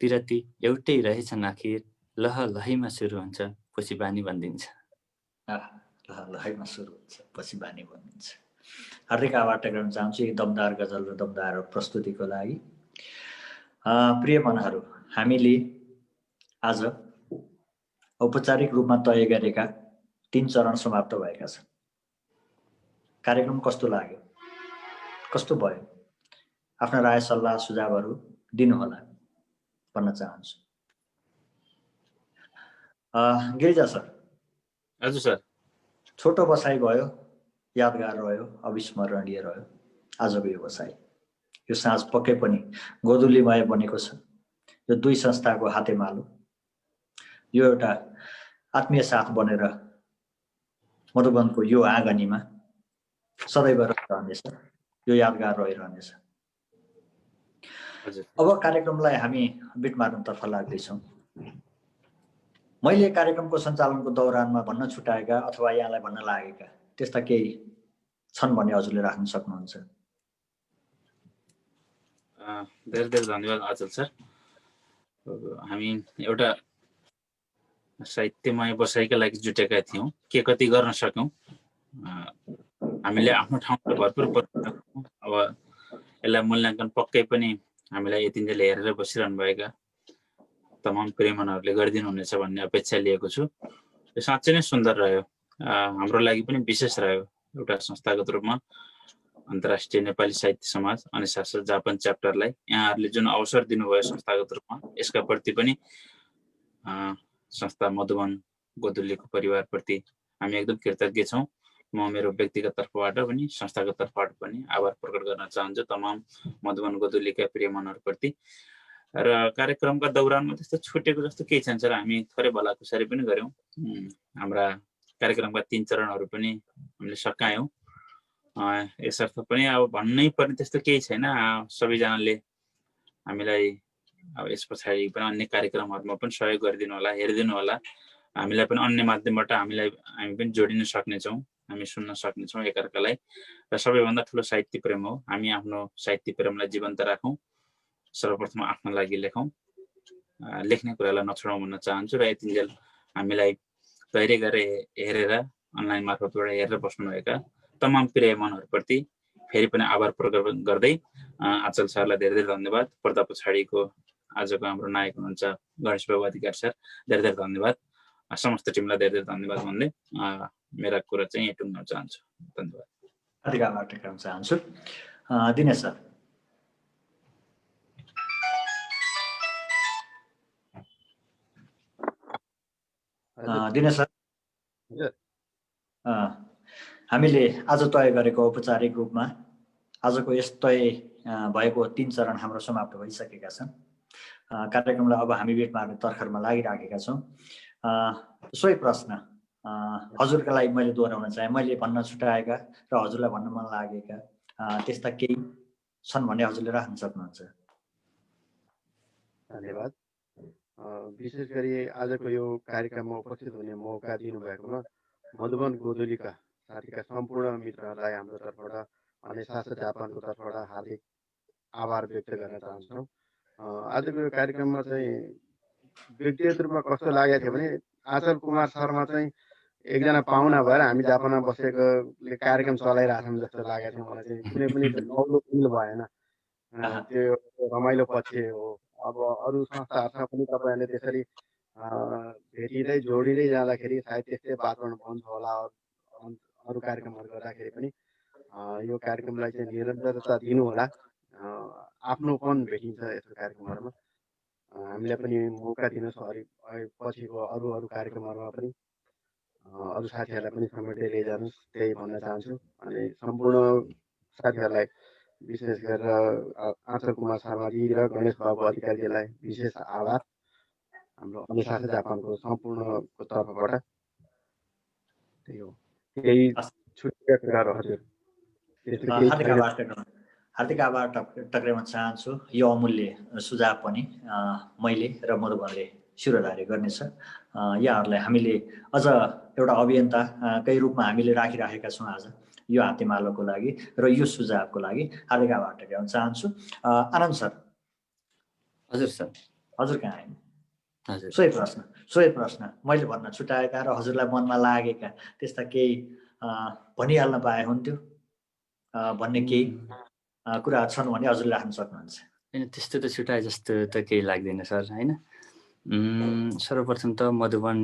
पिरती एउटै रहेछन् आखिर। लह लहैमा सुरु हुन्छ पछि बानी बनिदिन्छ। लहैमा सुरु हुन्छ पछि बानी बनिन्छ। हार्दिक आभार टक्राउन चाहन्छु यी दमदार गजल र दमदार प्रस्तुतिको लागि। प्रिय मनहरू, हामीले आज औपचारिक रूपमा तय गरेका 3 चरण समाप्त भएका छन्। कार्यक्रम कस्तो लाग्यो, कस्तो भयो, आफ्ना राय सल्लाह सुझावहरू दिनुहोला भन्न चाहन्छु। गिरिजा सर। हजुर सर। छोटो बसाइ भयो, यादगार रह्यो, अविस्मरणीय रह्यो आजको यो बसाइ। यो साँझ पक्कै पनि गोधुलीमय बनेको छ। यो दुई संस्थाको हातेमालो, यो एउटा आत्मीय साथ बनेर मधुबनको यो आँगनीमा सदैव रहनेछ, यो यादगार रहिरहनेछ। अब कार्यक्रमलाई हामी बिट मार्नतर्फ लाग्दैछौँ। मैले कार्यक्रमको सञ्चालनको दौरानमा भन्न छुटाएका अथवा यहाँलाई भन्न लागेका त्यस्ता केही छन् भने हजुरले राख्न सक्नुहुन्छ। धेरै धेरै धन्यवाद अचल सर। हामी एउटा साहित्यमय बसाइका लागि जुटेका थियौँ, के कति गर्न सक्यौँ। हामीले आफ्नो ठाउँमा भरपुर अब यसलाई मूल्याङ्कन पक्कै पनि हामीलाई यतिन्जेल हेरेर बसिरहनु भएका तमाम प्रेमनहरूले गरिदिनु हुनेछ भन्ने अपेक्षा लिएको छु। यो साँच्चै नै सुन्दर रह्यो, हाम्रो लागि पनि विशेष रह्यो। एउटा संस्थागत रूपमा अन्तर्राष्ट्रिय नेपाली साहित्य समाज अनि शासक जापान च्याप्टरलाई यहाँहरूले जुन अवसर दिनुभयो संस्थागत रूपमा, यसका प्रति पनि संस्था मधुबन गोधुलीको परिवारप्रति हामी एकदम कृतज्ञ छौँ। म मेरो व्यक्तिगत तर्फबाट पनि संस्थागत तर्फबाट पनि आभार प्रकट गर्न चाहन्छु तमाम मधुबन गोधुलीका प्रिय मनहरूप्रति। र कार्यक्रमका दौरानमा त्यस्तो छुटेको जस्तो केही छैन सर। हामी थोरै भलाकुसारी पनि गऱ्यौँ, हाम्रा कार्यक्रमका 3 चरणहरू पनि हामीले सकायौँ। यसर्थ पनि अब भन्नै पर्ने त्यस्तो केही छैन। सबैजनाले हामीलाई अब यस पछाडि पनि अन्य कार्यक्रमहरूमा पनि सहयोग गरिदिनु होला, हेरिदिनु होला। हामीलाई पनि अन्य माध्यमबाट हामी पनि जोडिन सक्नेछौँ, हामी सुन्न सक्नेछौँ एकअर्कालाई। र सबैभन्दा ठुलो साहित्य प्रेम हो। हामी आफ्नो साहित्य प्रेमलाई जीवन्त राखौँ, सर्वप्रथम आफ्नो लागि लेखौँ, लेख्ने कुरालाई नछोडौँ भन्न चाहन्छु। र यतिन्जेल हामीलाई धैर्य गरेर हेरेर अनलाइन मार्फतबाट हेरेर बस्नुभएका तमाम प्रिय मनहरूप्रति फेरि पनि आभार प्रकट गर्दै आचल सरलाई धेरै धेरै धन्यवाद। पर्दा पछाडिको आजको हाम्रो नायक हुनुहुन्छ गणेश बाबु अधिकारी सर, धेरै धेरै धन्यवाद। समस्त टिमलाई धेरै धेरै धन्यवाद भन्दै मेरा कुरा चाहिँ यहीँ टुङ्ग्न चाहन्छु। धन्यवाद। अधिक आभार टक्राउन चाहन्छु। दिनेश सर। दिनेश सर, हामीले आज तय गरेको औपचारिक रूपमा आजको यस तय भएको 3 चरण हाम्रो समाप्त भइसकेका छन्। कार्यक्रमलाई अब हामी भेट मार्ने तर्खरमा लागिराखेका छौँ। सोही प्रश्न हजुरका लागि मैले दोहोऱ्याउन चाहे, मैले भन्न छुटाएका र हजुरलाई भन्न मन लागेका त्यस्ता केही छन् भने हजुरले राख्न सक्नुहुन्छ। धन्यवाद। विशेष गरी आजको यो कार्यक्रममा उपस्थित हुने मौका दिनुभएकोमा मधुबन गोधुलीका साथीका सम्पूर्ण मित्रहरूलाई हाम्रो तर्फबाट अनि शासक जापानको तर्फबाट हार्दिक आभार व्यक्त गर्न चाहन्छौँ। आजको यो कार्यक्रममा चाहिँ व्यक्तिगत रूपमा कस्तो लागेको थियो भने आचल कुमार शर्मा चाहिँ एकजना पाहुना भएर हामी जापानमा बसेकोले कार्यक्रम चलाइरहेछौँ जस्तो लागेको थियो मलाई चाहिँ। कुनै पनि नौलो फिल भएन, त्यो रमाइलो पक्ष हो। अब अरू संस्थाहरूसँग पनि तपाईँहरूले त्यसरी भेटिँदै जोडिँदै जाँदाखेरि सायद त्यस्तै वातावरण बन्छ होला। अरू कार्यक्रमहरू गर्दाखेरि पनि यो कार्यक्रमलाई चाहिँ निरन्तरता दिनु होला। आफ्नोपन भेटिन्छ यस्तो कार्यक्रमहरूमा। हामीलाई पनि मौका दिनुहोस् पछिको अरू कार्यक्रमहरूमा पनि अरू साथीहरूलाई पनि समेट्दै लैजानुहोस्, त्यही भन्न चाहन्छु। अनि सम्पूर्ण साथीहरूलाई विशेष गरेर आचल कुमार शर्माजी र गणेश बाबु अधिकारीजीलाई विशेष आभार हाम्रो अनुशासन जापानको सम्पूर्णको तर्फबाट। त्यही हो, केही छुटेका कुराहरू हजुर हार्दिक आभार टक्राउन चाहन्छु। यो अमूल्य सुझाव पनि मैले र मधुबनले शिरोधार्य गर्नेछ। यहाँहरूलाई हामीले अझ एउटा अभियन्ताकै रूपमा हामीले राखिराखेका छौँ आज यो हातेमालोको लागि र यो सुझावको लागि हार्दिक आभार टक्राउन चाहन्छु। आनन्द सर। हजुर सर। हजुर कहाँ आए? हजुर सोही प्रश्न मैले भन्न छुटाएका र हजुरलाई मनमा लागेका त्यस्ता केही भनिहाल्न पाए हुन्थ्यो भन्ने केही कुराहरू छन् भने हजुरले राख्न सक्नुहुन्छ। होइन त्यस्तो त छुटाए जस्तो त केही लाग्दैन सर होइन। सर्वप्रथम त मधुबन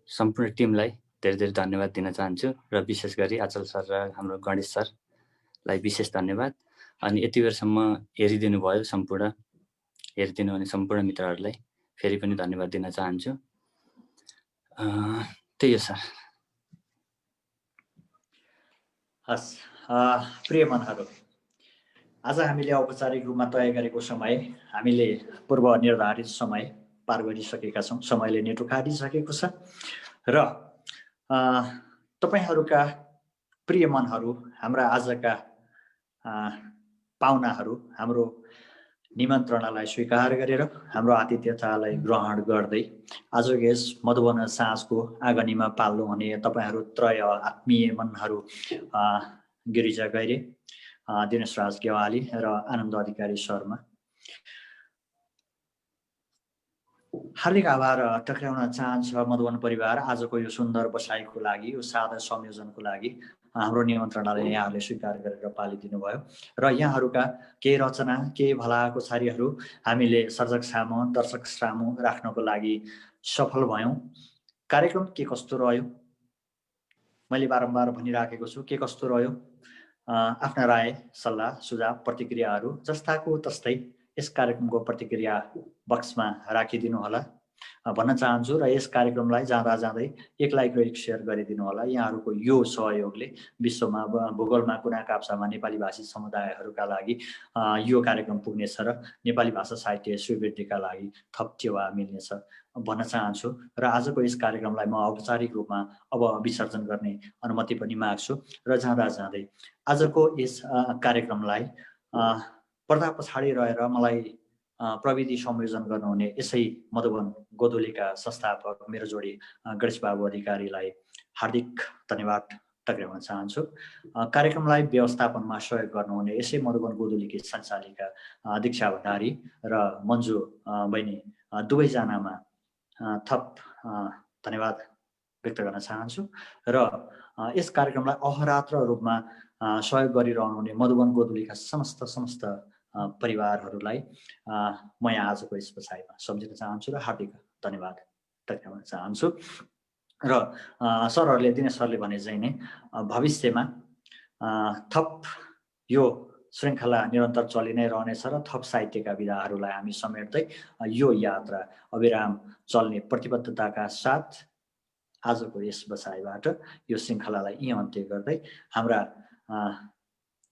सम्पूर्ण टिमलाई धेरै धेरै धन्यवाद दिन चाहन्छु र विशेष गरी आचल सर र हाम्रो गणेश सरलाई विशेष धन्यवाद। अनि यति बेरसम्म हेरिदिनु भयो हेरिदिनु भने सम्पूर्ण मित्रहरूलाई फेरि पनि धन्यवाद दिन चाहन्छु। त्यही हो सर। हस् प्रिय मनहरू, आज हामीले औपचारिक रूपमा तय गरेको समय हामीले पूर्व निर्धारित समय पार गरिसकेका छौँ। समयले नेटो काटिसकेको छ र तपाईहरूका प्रिय मनहरू, हाम्रा आजका पाहुनाहरू हाम्रो निमन्त्रणालाई स्वीकार गरेर हाम्रो आतिथ्यतालाई ग्रहण गर्दै आजको यस मधुबन साँझको आँगनीमा पाल्नुहुने तपाईँहरू त्रय आत्मीय मनहरू गिरिजा गैरे, दिनेश राज गेवाली र आनन्द अधिकारी शर्मा, हार्दिक आभार टक्राउन चाहन्छ मधुबन परिवार। आजको यो सुन्दर बसाइको लागि, यो सादा संयोजनको लागि हाम्रो निमन्त्रणालाई यहाँहरूले स्वीकार गरेर पालिदिनु भयो र यहाँहरूका केही रचना, केही भलाकुसारीहरू हामीले सर्जक सामु, दर्शक सामु राख्नको लागि सफल भयौँ। कार्यक्रम के कस्तो रह्यो मैले बारम्बार भनिराखेको छु, के कस्तो रह्यो आफ्ना राय, सल्लाह, सुझाव, प्रतिक्रियाहरू जस्ताको तस्तै यस कार्यक्रमको प्रतिक्रिया बक्समा राखिदिनु होला भन्न चाहन्छु र यस कार्यक्रमलाई जाँदा जाँदै एक लाइक र एक सेयर गरिदिनु होला। यहाँहरूको यो सहयोगले विश्वमा भूगोलमा कुना काप्चामा नेपाली भाषी समुदायहरूका लागि यो कार्यक्रम पुग्नेछ र नेपाली भाषा साहित्य स्वीकृतिका लागि थप टेवा मिल्नेछ भन्न चाहन्छु र आजको यस कार्यक्रमलाई म औपचारिक रूपमा अब विसर्जन गर्ने अनुमति पनि माग्छु र जाँदा जाँदै आजको यस कार्यक्रमलाई पर्दा पछाडि रहेर मलाई प्रविधि संयोजन गर्नुहुने यसै मधुबन गोधुलीका संस्थापक मेरो जोडी गणेश बाबु अधिकारीलाई हार्दिक धन्यवाद टक्राउन चाहन्छु। कार्यक्रमलाई व्यवस्थापनमा सहयोग गर्नुहुने यसै मधुबन गोधुलीकी सञ्चालिका दीक्षा भण्डारी र मन्जु बहिनी दुवैजनामा थप धन्यवाद व्यक्त गर्न चाहन्छु र यस कार्यक्रमलाई अहरात्र रूपमा सहयोग गरिरहनुहुने मधुबन गोधुलीका समस्त परिवारहरूलाई म यहाँ आजको यस बसाइमा सम्झिन चाहन्छु र हार्दिक धन्यवाद टक्राउन चाहन्छु र सरहरूले, दिनेश सरले भने चाहिँ नै भविष्यमा थप यो श्रृङ्खला निरन्तर चलि नै रहनेछ र थप साहित्यका विधाहरूलाई हामी समेट्दै यो यात्रा अविराम चल्ने प्रतिबद्धताका साथ आजको यस बसाइबाट यो श्रृङ्खलालाई यहीँ अन्त्य गर्दै हाम्रा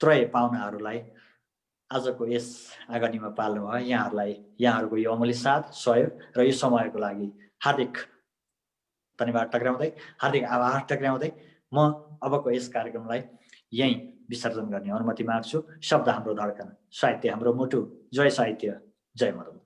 त्रय पाहुनाहरूलाई आजको यस आँगनीमा पाल्नु भयो यहाँहरूलाई, यहाँहरूको यो अमूल्य साथ, सहयोग र यो समयको लागि हार्दिक धन्यवाद टक्राउँदै, हार्दिक आभार टक्राउँदै म अबको यस कार्यक्रमलाई यहीँ विसर्जन गर्ने अनुमति माग्छु। शब्द हाम्रो धड्कन, साहित्य हाम्रो मुटु। जय साहित्य, जय मधुबन।